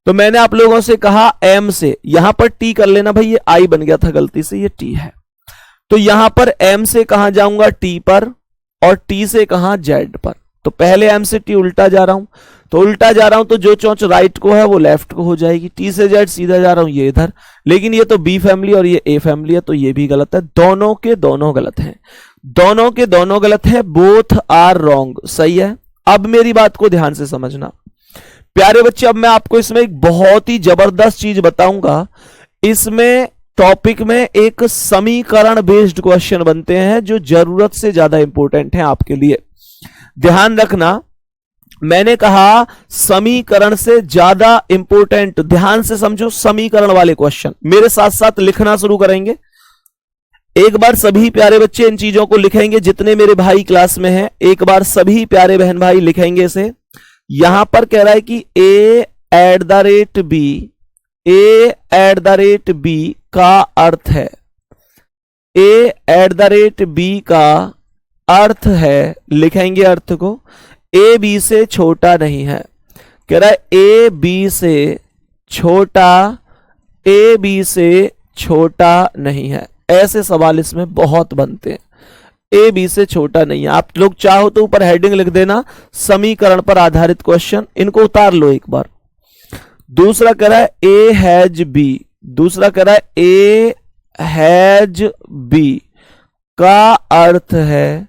तो मैंने आप लोगों से कहा M से, यहां पर T कर लेना भाई, ये I बन गया था गलती से, ये T है। तो यहां पर M से कहां जाऊंगा? T पर, और T से कहां? Z पर। तो पहले M से T उल्टा जा रहा हूं, तो उल्टा जा रहा हूं तो जो चोंच राइट को है वो लेफ्ट को हो जाएगी। T से Z सीधा जा रहा हूं, ये इधर, लेकिन ये तो B फैमिली और ये A फैमिली है, तो ये भी गलत है। दोनों के दोनों गलत हैं, दोनों के दोनों गलत है, बोथ आर रॉन्ग। सही है, अब मेरी बात को ध्यान से समझना प्यारे बच्चे। अब मैं आपको इसमें एक बहुत ही जबरदस्त चीज बताऊंगा। इसमें टॉपिक में एक समीकरण बेस्ड क्वेश्चन बनते हैं जो जरूरत से ज्यादा इंपॉर्टेंट है आपके लिए। ध्यान रखना, मैंने कहा समीकरण से ज्यादा इंपॉर्टेंट, ध्यान से समझो, समीकरण वाले क्वेश्चन मेरे साथ साथ लिखना शुरू करेंगे। एक बार सभी प्यारे बच्चे इन चीजों को लिखेंगे, जितने मेरे भाई क्लास में हैं, एक बार सभी प्यारे बहन भाई लिखेंगे इसे। यहां पर कह रहा है कि a@b का अर्थ है, a@b का अर्थ है, लिखेंगे अर्थ को, a b से छोटा नहीं है। कह रहा है a b से छोटा नहीं है। ऐसे सवाल इसमें बहुत बनते हैं, ए बी से छोटा नहीं है। आप लोग चाहो तो ऊपर हेडिंग लिख देना, समीकरण पर आधारित क्वेश्चन, इनको उतार लो एक बार। दूसरा कह रहा है ए हैज बी, दूसरा कह रहा है ए हैज बी का अर्थ है,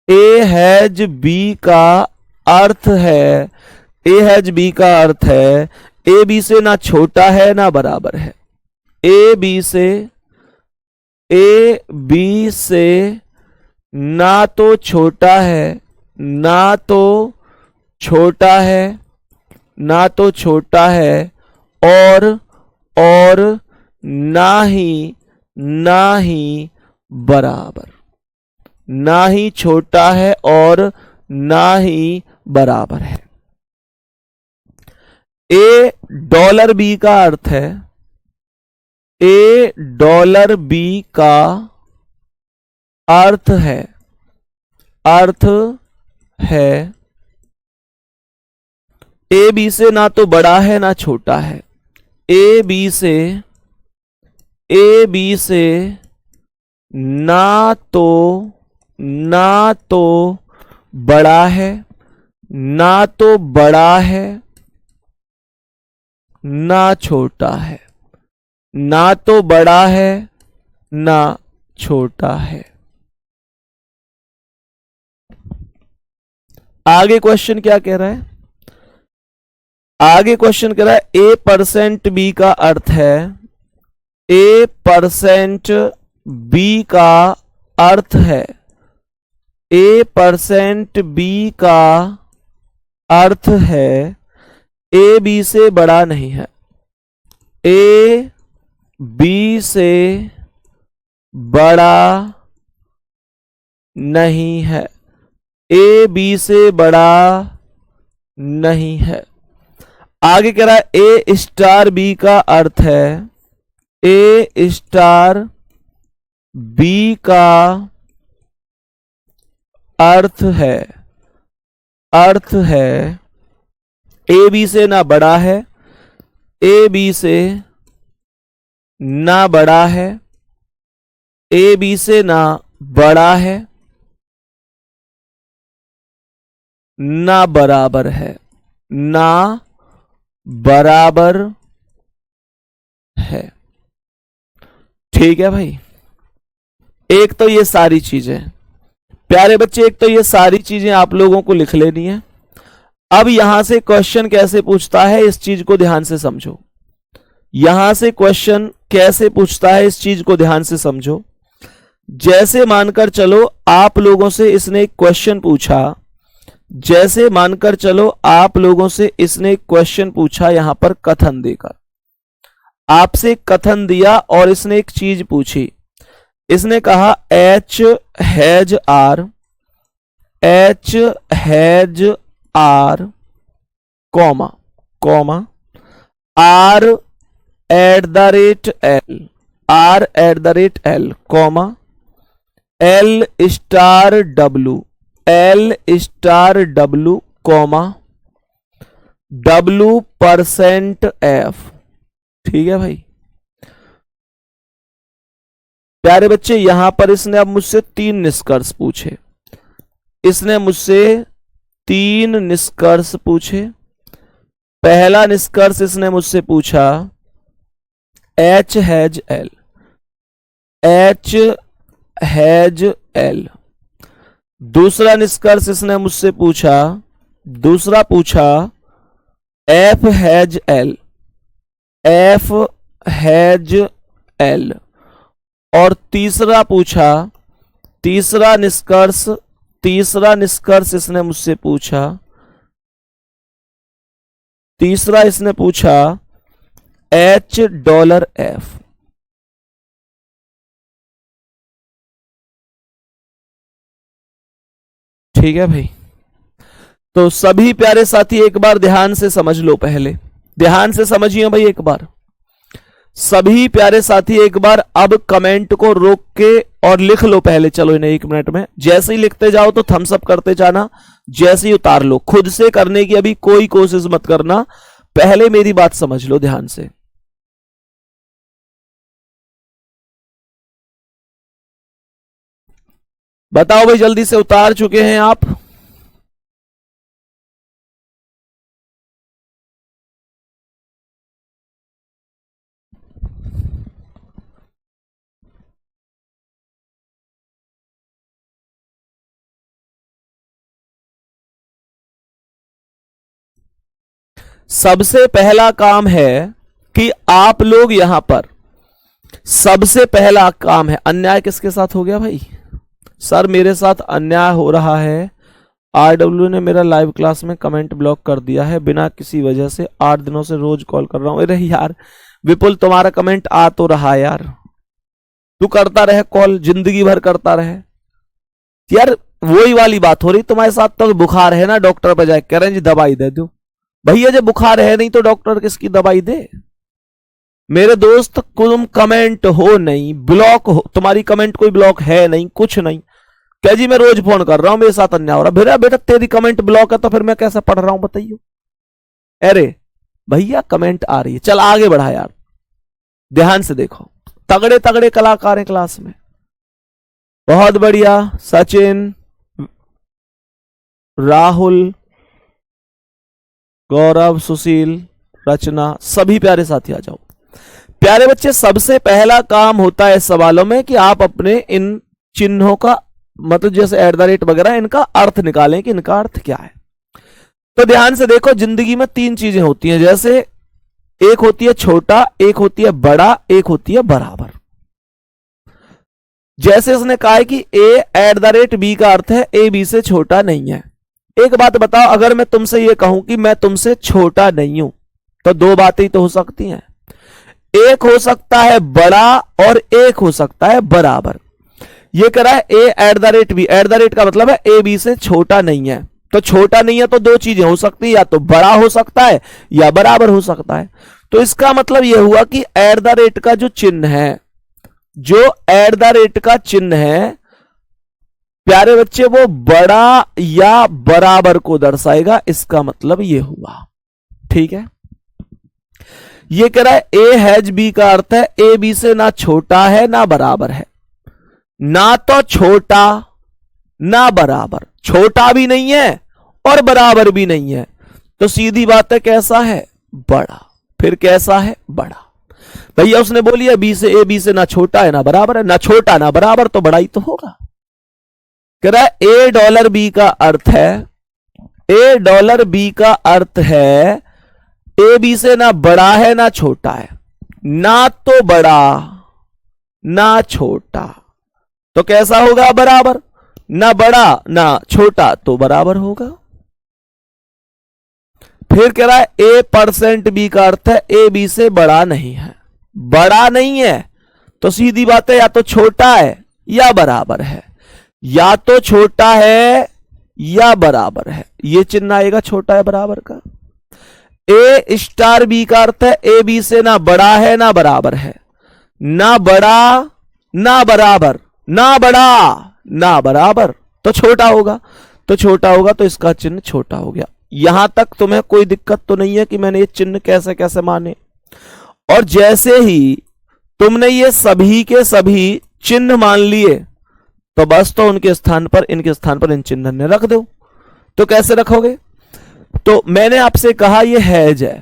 ए हैज बी का अर्थ है, ए हैज बी का अर्थ है ए बी से ना छोटा है ना बराबर है। ए बी से ना तो छोटा है, ना तो छोटा है, और ना ही बराबर, ना ही छोटा है और ना ही बराबर है। ए डॉलर बी का अर्थ है, ए डॉलर बी का अर्थ है ए बी से ना तो बड़ा है ना छोटा है। ए बी से ना तो बड़ा है, ना तो बड़ा है ना छोटा है, ना तो बड़ा है ना छोटा है। आगे क्वेश्चन क्या कह रहा है? आगे क्वेश्चन कह रहा है A% B का अर्थ है, A% B का अर्थ है, A% B का अर्थ है A B से बड़ा नहीं है, A B से बड़ा नहीं है, A B से बड़ा नहीं है। आगे कह रहा है A स्टार B का अर्थ है, A स्टार B का अर्थ है A B से ना बड़ा है, A B से ना बड़ा है, A B से ना बड़ा है, ना बराबर है, ना बराबर है। ठीक है भाई, एक तो ये सारी चीजें प्यारे बच्चे, एक तो ये सारी चीजें आप लोगों को लिख लेनी है। अब यहां से क्वेश्चन कैसे पूछता है इस चीज को ध्यान से समझो। यहां से क्वेश्चन कैसे पूछता है इस चीज को ध्यान से समझो। जैसे मानकर चलो आप लोगों से इसने एक क्वेश्चन पूछा, जैसे मानकर चलो आप लोगों से इसने एक क्वेश्चन पूछा, यहां पर कथन देकर आपसे कथन दिया और इसने एक चीज पूछी। इसने कहा H has R, H has R, comma comma R eight the rate L, R eight the rate L, comma L star W, L star W, comma W% F। ठीक है भाई प्यारे बच्चे, यहां पर इसने अब मुझसे 3 निष्कर्ष पूछे, इसने मुझसे 3 निष्कर्ष पूछे। पहला निष्कर्ष इसने मुझसे पूछा H has L, H has L। दूसरा निष्कर्ष इसने मुझसे पूछा, दूसरा पूछा F has L, F has L। और तीसरा पूछा, तीसरा निष्कर्ष इसने मुझसे पूछा, तीसरा इसने पूछा $H। ठीक है भाई, तो सभी प्यारे साथी एक बार ध्यान से समझ लो, पहले ध्यान से समझिए भाई एक बार। सभी प्यारे साथी एक बार अब कमेंट को रोक के और लिख लो पहले, चलो इन्हें 1 मिनट में। जैसे ही लिखते जाओ तो थम्स अप करते जाना, जैसे ही उतार लो। खुद से करने की अभी कोई कोशिश मत करना, पहले मेरी बात समझ लो ध्यान से। बताओ भाई, जल्दी से उतार चुके हैं आप? सबसे पहला काम है कि आप लोग यहां पर, सबसे पहला काम है, अन्याय किसके साथ हो गया भाई? सर मेरे साथ अन्याय हो रहा है, RW ने मेरा लाइव क्लास में कमेंट ब्लॉक कर दिया है बिना किसी वजह से। 8 दिनों से रोज कॉल कर रहा हूं। अरे यार विपुल, तुम्हारा कमेंट आ तो रहा है यार, तू करता रहे कॉल, जिंदगी भर करता रहे यार। वही वाली बात हो रही तुम्हारे साथ, तो बुखार है ना, डॉक्टर पे जाके कह रहे हैं जी दवाई दे दो। भैया जब बुखार है नहीं तो डॉक्टर किसकी दवाई दे? मेरे दोस्त तुम कमेंट हो नहीं, ब्लॉक हो, तुम्हारी कमेंट कोई ब्लॉक है नहीं, कुछ नहीं। क्या जी मैं रोज फोन कर रहा हूं, मेरे साथ अन्याय हो रहा। बेटा बेटा तेरी कमेंट ब्लॉक है तो फिर मैं कैसे पढ़ रहा हूं बताइए? अरे भैया कमेंट आ रही है, चल आगे बढ़ा यार, ध्यान से देखो। तगड़े तगड़े कलाकार हैं क्लास में, बहुत बढ़िया। सचिन, राहुल, गौरव, सुशील, रचना, सभी प्यारे साथी आ जाओ। प्यारे बच्चे, सबसे पहला काम होता है सवालों में कि आप अपने इन चिन्हों का मतलब जैसे एट द रेट वगैरह, इनका अर्थ निकालें कि इनका अर्थ क्या है। तो ध्यान से देखो, जिंदगी में तीन चीजें होती हैं, जैसे एक होती है छोटा, एक होती है बड़ा, एक होती है बराबर। जैसे उसने कहा है कि ए एट द रेट बी का अर्थ है ए बी से छोटा नहीं है। एक बात बताओ, अगर मैं तुमसे ये कहूं कि मैं तुमसे छोटा नहीं हूं, तो दो बातें ही तो हो सकती हैं, एक हो सकता है बड़ा और एक हो सकता है बराबर। ये कह रहा है A at the rate B, at the rate का मतलब है ए बी से छोटा नहीं है। तो छोटा नहीं है तो दो चीजें हो सकती है, या तो बड़ा हो सकता है या बराबर हो सकता है। तो इसका मतलब यह हुआ कि एट द रेट का जो चिन्ह है, जो एट द रेट का चिन्ह है प्यारे बच्चे, वो बड़ा या बराबर को दर्शाएगा। इसका मतलब यह हुआ, ठीक है। ये कह रहा है ए हैज बी का अर्थ है ए बी से ना छोटा है ना बराबर है। ना तो छोटा ना बराबर, छोटा भी नहीं है और बराबर भी नहीं है, तो सीधी बात है कैसा है, बड़ा। फिर कैसा है, बड़ा। भैया उसने बोली है बी से, ए बी से ना छोटा है ना बराबर है, ना छोटा ना बराबर, तो बड़ा ही तो होगा। कह रहा है ए डॉलर बी का अर्थ है, ए डॉलर बी का अर्थ है ए बी से ना बड़ा है ना छोटा है, ना तो बड़ा ना छोटा, तो कैसा होगा, बराबर। ना बड़ा ना छोटा तो बराबर होगा। फिर कह रहा है ए परसेंट बी का अर्थ है ए बी से बड़ा नहीं है। बड़ा नहीं है तो सीधी बात है या तो छोटा है या बराबर है, या तो छोटा है या बराबर है। ये चिन्ह आएगा छोटा है बराबर का। ए स्टार बी का अर्थ है ए बी से ना बड़ा है ना बराबर है, ना बड़ा ना बराबर, ना बड़ा ना बराबर, तो छोटा होगा। तो छोटा होगा तो इसका चिन्ह छोटा हो गया। यहां तक तुम्हें कोई दिक्कत तो नहीं है कि मैंने ये चिन्ह कैसे कैसे माने। और जैसे ही तुमने ये सभी के सभी चिन्ह मान लिए, तो बस तो उनके स्थान पर, इनके स्थान पर इन चिन्ह ने रख दो। तो कैसे रखोगे, तो मैंने आपसे कहा ये हैज है,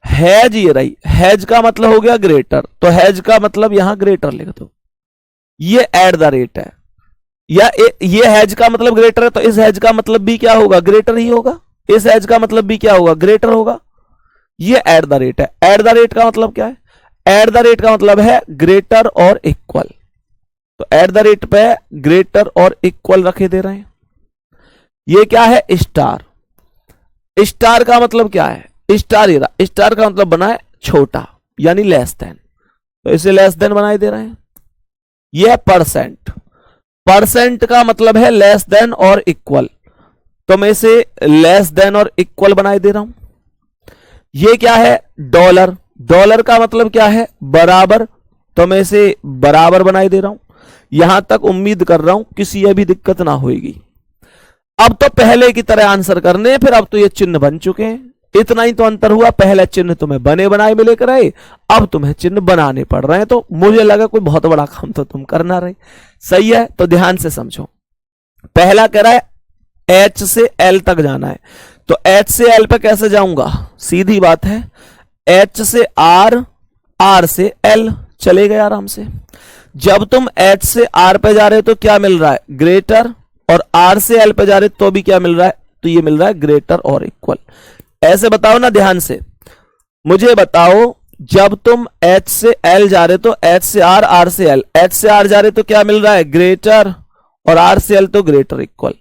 हैज ये रही, हैज का मतलब हो गया ग्रेटर, तो हैज का मतलब यहां ग्रेटर लिख दो। ये एट द रेट है, या ये हैज का मतलब ग्रेटर है, तो इस हैज का मतलब भी क्या होगा, ग्रेटर ही होगा। इस हैज का मतलब भी क्या होगा, ग्रेटर होगा। ये एट द रेट है। एट द रेट का मतलब क्या है, एट द रेट का मतलब है ग्रेटर और इक्वल। तो एट द रेट पे ग्रेटर और इक्वल रखे दे रहे हैं। ये क्या है, स्टार। स्टार का मतलब क्या है, स्टार ही रहा, स्टार का मतलब बना है छोटा यानी लेस देन, तो इसे लेस देन बनाए दे रहे हैं। यह परसेंट, परसेंट का मतलब है लेस देन और इक्वल, तो मैं इसे लेस देन और इक्वल बनाए दे रहा हूं। ये क्या है, डॉलर, डॉलर का मतलब क्या है, बराबर, तो मैं इसे बराबर बनाए दे रहा हूं। यहां तक उम्मीद कर रहा हूं किसी अभी दिक्कत ना होगी। अब तो पहले की तरह आंसर करने, फिर अब तो ये चिन्ह बन चुके हैं। इतना ही तो अंतर हुआ, पहले चिन्ह तुम्हें बने बनाए मिले कराए, अब तुम्हें चिन्ह बनाने पड़ रहे हैं। तो मुझे लगा कोई बहुत बड़ा काम तो तुम कर ना रहे। सही है, तो ध्यान से समझो। पहला कह रहा है एच से एल तक जाना है, तो एच से एल पे कैसे जाऊंगा, सीधी बात है, एच से आर, आर से एल, चले गए आराम से। जब तुम एच से आर पे जा रहे हो तो क्या मिल रहा है, ग्रेटर, और आर से एल पे जा रहे तो भी क्या मिल रहा है, तो ये मिल रहा है ग्रेटर और इक्वल। ऐसे बताओ ना ध्यान से, मुझे बताओ, जब तुम एच से एल जा रहे तो एच से आर, आर से एल, एच से आर जा रहे तो क्या मिल रहा है, ग्रेटर, और आर से एल तो ग्रेटर इक्वल।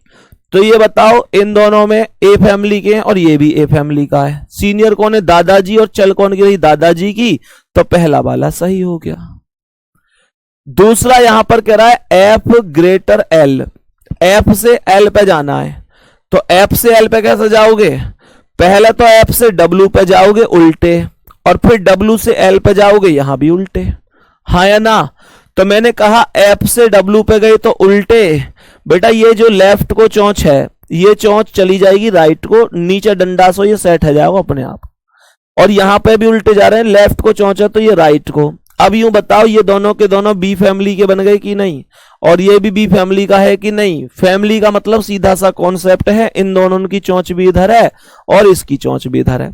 तो ये बताओ इन दोनों में ए फैमिली के हैं और ये भी ए फैमिली का है। सीनियर कौन है, दादाजी, और चल कौन की रही, दादाजी की, तो पहला वाला सही हो गया। दूसरा यहां पर कह रहा है एफ ग्रेटर एल, एफ से एल पे जाना है, तो एफ से एल पे कैसे जाओगे, पहले तो एफ से डब्ल्यू पे जाओगे उल्टे, और फिर डब्ल्यू से एल पे जाओगे यहां भी उल्टे, हाँ या ना। तो मैंने कहा एफ से डब्ल्यू पे गए तो उल्टे, बेटा ये जो लेफ्ट को चोंच है ये चोंच चली जाएगी राइट को, नीचे डंडा सो ये सेट हो जाएगा अपने आप, और यहां पे भी उल्टे जा रहे हैं, लेफ्ट को चोंच है तो ये राइट को। अब यूं बताओ ये दोनों के दोनों बी फैमिली के बन गए कि नहीं, और ये भी बी फैमिली का है कि नहीं। फैमिली का मतलब सीधा सा कॉन्सेप्ट है, इन दोनों की चोंच भी इधर है और इसकी चोंच भी इधर है,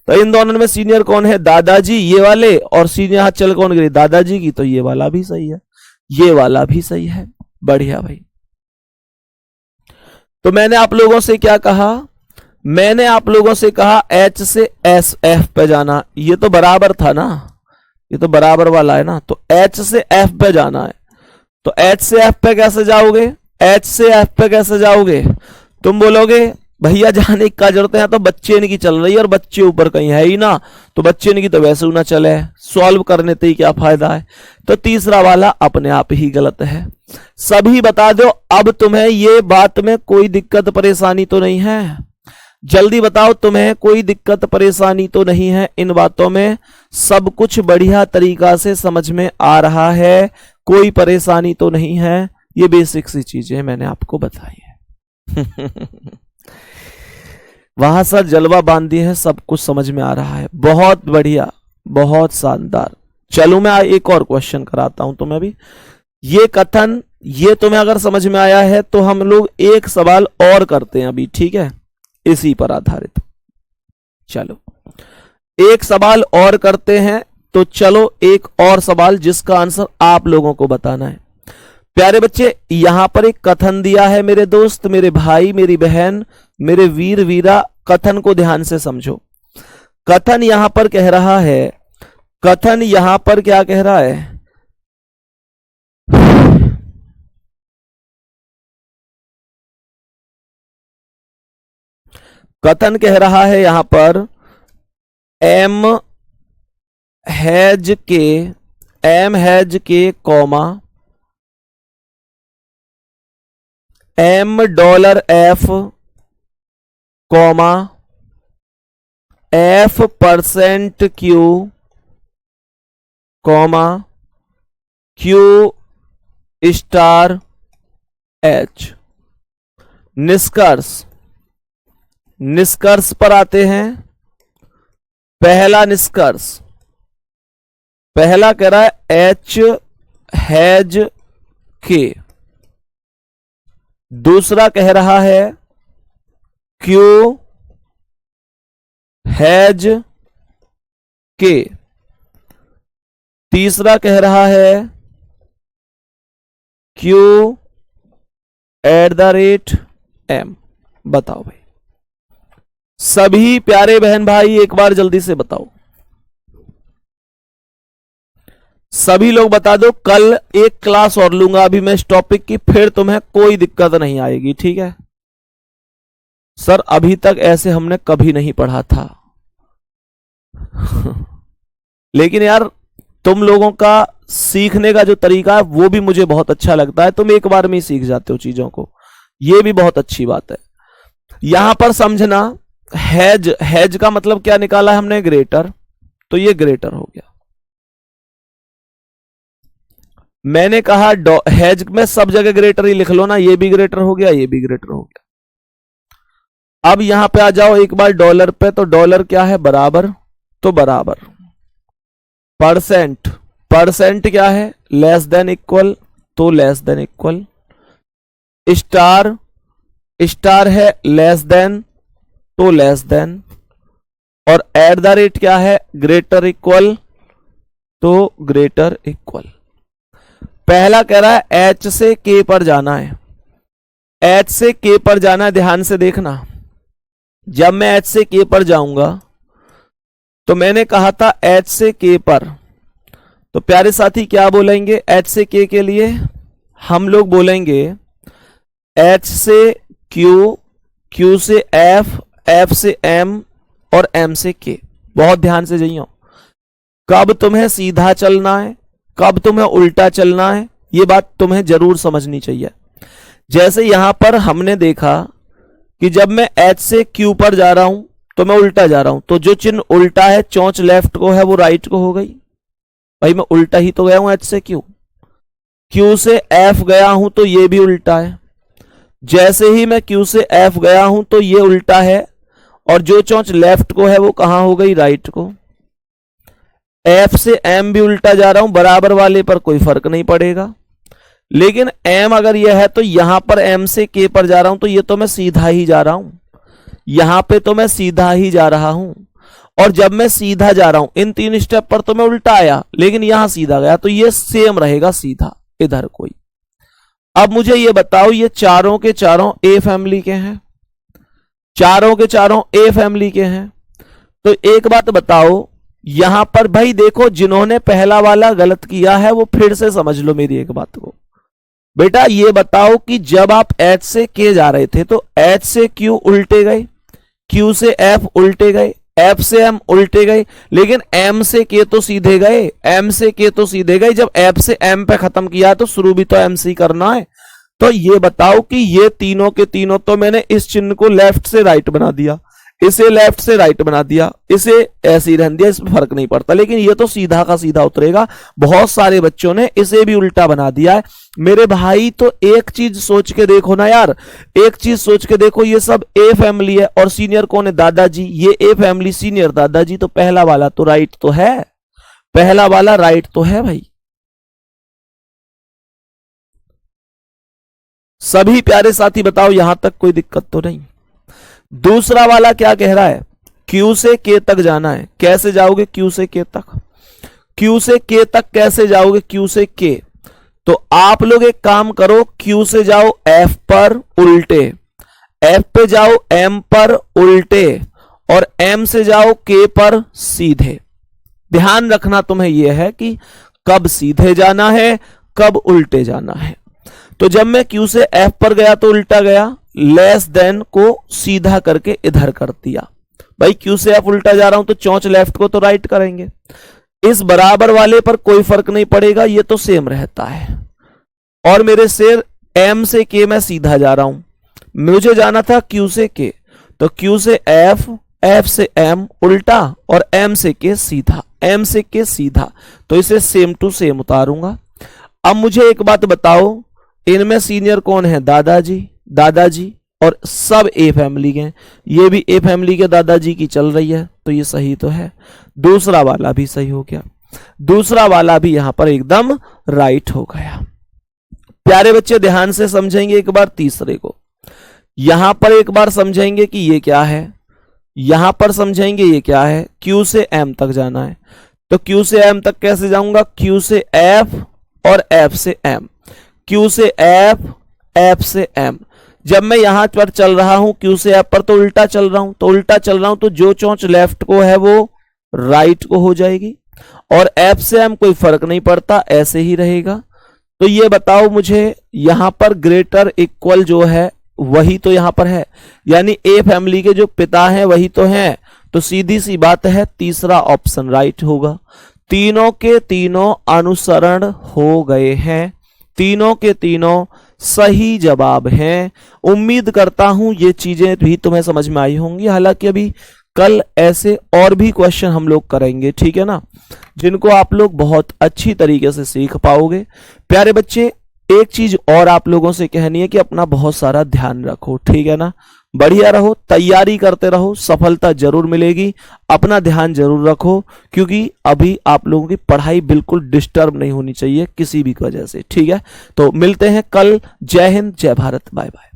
तो इन दोनों में सीनियर कौन है, दादाजी, ये वाले, और सीनियर हाथ चल कौन गई, दादाजी की, तो ये वाला भी सही है, ये वाला भी सही है। बढ़िया भाई। तो मैंने आप लोगों से क्या कहा, मैंने आप लोगों से कहा H से S F पे जाना, ये तो बराबर था ना, ये तो बराबर वाला है ना, तो H से F पे जाना है। तो H से F पे कैसे जाओगे, H से F पे कैसे जाओगे, तुम बोलोगे भैया जाने की क्या जरूरत है, तो बच्चे की चल रही है और बच्चे ऊपर कहीं है ही ना, तो बच्चे की तो वैसे ना चले, सॉल्व करने से ही क्या फायदा है। तो तीसरा वाला अपने आप ही गलत है। सभी बता दो, अब तुम्हें ये बात में कोई दिक्कत परेशानी तो नहीं है, जल्दी बताओ, तुम्हें कोई दिक्कत परेशानी तो नहीं है इन बातों में, सब कुछ बढ़िया तरीका से समझ में आ रहा है, कोई परेशानी तो नहीं है। ये बेसिक सी चीजें मैंने आपको बताई है। वहां सर जलवा बांध दिए हैं, सब कुछ समझ में आ रहा है, बहुत बढ़िया, बहुत शानदार। चलो मैं एक और क्वेश्चन कराता हूं तुम्हें अभी। ये कथन ये तुम्हें अगर समझ में आया है तो हम लोग एक सवाल और करते हैं अभी, ठीक है, इसी पर आधारित। चलो एक सवाल और करते हैं, तो चलो एक और सवाल जिसका आंसर आप लोगों को बताना है। प्यारे बच्चे, यहां पर एक कथन दिया है मेरे दोस्त, मेरे भाई, मेरी बहन, मेरे वीर वीरा, कथन को ध्यान से समझो। कथन यहां पर कह रहा है, कथन यहां पर क्या कह रहा है, कथन कह रहा है यहां पर एम हैज के comma $M comma F% Q comma Q star H। निष्कर्ष, निष्कर्ष पर आते हैं। पहला निष्कर्ष, पहला कह रहा है H हैज के, दूसरा कह रहा है Q हैज के, तीसरा कह रहा है Q @M। बताओ भाई, सभी प्यारे बहन भाई एक बार जल्दी से बताओ, सभी लोग बता दो। कल एक क्लास और लूंगा अभी मैं इस टॉपिक की, फिर तुम्हें कोई दिक्कत नहीं आएगी, ठीक है। सर अभी तक ऐसे हमने कभी नहीं पढ़ा था। लेकिन यार तुम लोगों का सीखने का जो तरीका है वो भी मुझे बहुत अच्छा लगता है, तुम एक बार में ही सीख जाते हो चीजों को, ये भी बहुत अच्छी बात है। यहां पर समझना, हैज का मतलब क्या निकाला है हमने, ग्रेटर, तो ये ग्रेटर हो गया। मैंने कहा हैज में सब जगह ग्रेटर ही लिख लो ना, ये भी ग्रेटर हो गया, ये भी ग्रेटर हो गया। अब यहां पे आ जाओ एक बार डॉलर पे, तो डॉलर क्या है, बराबर, तो बराबर। परसेंट, परसेंट क्या है, लेस देन इक्वल, तो less than equal. Star, star है लेस देन, तो लेस देन। और @ क्या है, ग्रेटर इक्वल, तो ग्रेटर इक्वल। पहला कह रहा है H से K पर जाना है, H से K पर जाना है, ध्यान से देखना। जब मैं H से K पर जाऊंगा तो मैंने कहा था H से K पर, तो प्यारे साथी क्या बोलेंगे H से K के लिए, हम लोग बोलेंगे H से Q, Q से F, F से M और M से K। बहुत ध्यान से जाइयो, कब तुम्हें सीधा चलना है, कब तुम्हें उल्टा चलना है, ये बात तुम्हें जरूर समझनी चाहिए। जैसे यहां पर हमने देखा कि जब मैं H से Q पर जा रहा हूं तो मैं उल्टा जा रहा हूं, तो जो चिन्ह उल्टा है, चोंच लेफ्ट को है, वो राइट को हो गई। भाई मैं उल्टा ही तो गया हूं H से Q, Q से F गया हूं तो ये भी उल्टा है। जैसे ही मैं Q से F गया हूं तो ये उल्टा है, और जो चोंच लेफ्ट को है वो कहां हो गई, राइट को। F से M भी उल्टा जा रहा हूं, बराबर वाले पर कोई फर्क नहीं पड़ेगा। लेकिन M अगर यह है तो यहां पर M से K पर जा रहा हूं, तो ये तो मैं सीधा ही जा रहा हूं, यहां पे तो मैं सीधा ही जा रहा हूं। और जब मैं सीधा जा रहा हूं इन 3 स्टेप पर तो मैं उल्टा आया, लेकिन यहां सीधा गया, तो ये सेम रहेगा सीधा, इधर कोई। अब मुझे ये बताओ, ये चारों के चारों ए फैमिली के हैं, चारों के चारों ए फैमिली के हैं। तो एक बात बताओ, यहां पर भाई देखो, जिन्होंने पहला वाला गलत किया है वो फिर से समझ लो मेरी एक बात को। बेटा ये बताओ कि जब आप H से K जा रहे थे तो H से Q उल्टे गए, Q से F उल्टे गए, F से M उल्टे गए, लेकिन M से K तो सीधे गए, M से K तो सीधे गए। जब F से M पे खत्म किया तो शुरू भी तो M से ही करना है। तो ये बताओ कि ये तीनों के तीनों, तो मैंने इस चिन्ह को लेफ्ट से राइट बना दिया, इसे लेफ्ट से राइट बना दिया, इसे ऐसे ही रहने दिया, इसमें फर्क नहीं पड़ता, लेकिन ये तो सीधा का सीधा उतरेगा। बहुत सारे बच्चों ने इसे भी उल्टा बना दिया है। मेरे भाई तो एक चीज सोच के देखो ना यार, एक चीज सोच के देखो, ये सब ए फैमिली है और सीनियर कौन है? दादाजी। ये ए फैमिली सीनियर दादाजी, तो पहला वाला तो राइट तो है, पहला वाला राइट तो है भाई। सभी प्यारे साथी बताओ यहां तक कोई दिक्कत तो नहीं। दूसरा वाला क्या कह रहा है? Q से K तक जाना है। कैसे जाओगे Q से K तक? Q से K तक कैसे जाओगे? Q से K, तो आप लोग एक काम करो, Q से जाओ F पर उल्टे, F पे जाओ M पर उल्टे, और M से जाओ K पर सीधे। ध्यान रखना तुम्हें यह है कि कब सीधे जाना है, कब उल्टे जाना है। तो जब मैं Q से F पर गया तो उल्टा गया, लेस देन को सीधा करके इधर कर दिया। भाई Q से F उल्टा जा रहा हूं तो चौंच लेफ्ट को तो राइट करेंगे। इस बराबर वाले पर कोई फर्क नहीं पड़ेगा, ये तो सेम रहता है। और मेरे शेर M से K मैं सीधा जा रहा हूं, मुझे जाना था Q से K, तो Q से F, F से M उल्टा और M से K सीधा, M से K सीधा, तो इसे सेम टू सेम उतारूंगा। अब मुझे एक बात बताओ, इनमें सीनियर कौन है? दादाजी, दादाजी, और सब ए फैमिली के हैं। ये भी ए फैमिली के दादाजी की चल रही है, तो ये सही तो है। दूसरा वाला भी सही हो गया, दूसरा वाला भी यहां पर एकदम राइट हो गया। प्यारे बच्चे ध्यान से समझेंगे एक बार तीसरे को, यहां पर एक बार समझेंगे कि ये क्या है, यहां पर समझेंगे ये क्या है। Q से M तक जाना है, तो Q से M तक कैसे जाऊंगा? Q से F और F से M, Q से F, F से M। जब मैं यहां पर चल रहा हूं Q से F पर तो उल्टा चल रहा हूं, तो उल्टा चल रहा हूं तो जो चोंच लेफ्ट को है वो राइट को हो जाएगी, और F से M कोई फर्क नहीं पड़ता, ऐसे ही रहेगा। तो ये बताओ मुझे, यहां पर ग्रेटर इक्वल जो है वही तो यहां पर है, यानी ए फैमिली के जो पिता हैं वही तो हैं, तो सीधी सी बात है तीसरा ऑप्शन राइट होगा। तीनों के तीनों अनुसरण हो गए हैं, तीनों के तीनों सही जवाब हैं। उम्मीद करता हूं ये चीजें भी तुम्हें समझ में आई होंगी। हालांकि अभी कल ऐसे और भी क्वेश्चन हम लोग करेंगे, ठीक है ना, जिनको आप लोग बहुत अच्छी तरीके से सीख पाओगे। प्यारे बच्चे एक चीज और आप लोगों से कहनी है कि अपना बहुत सारा ध्यान रखो, ठीक है ना, बढ़िया रहो, तैयारी करते रहो, सफलता जरूर मिलेगी। अपना ध्यान जरूर रखो, क्योंकि अभी आप लोगों की पढ़ाई बिल्कुल डिस्टर्ब नहीं होनी चाहिए किसी भी वजह से, ठीक है। तो मिलते हैं कल। जय हिंद, जय भारत, बाय बाय।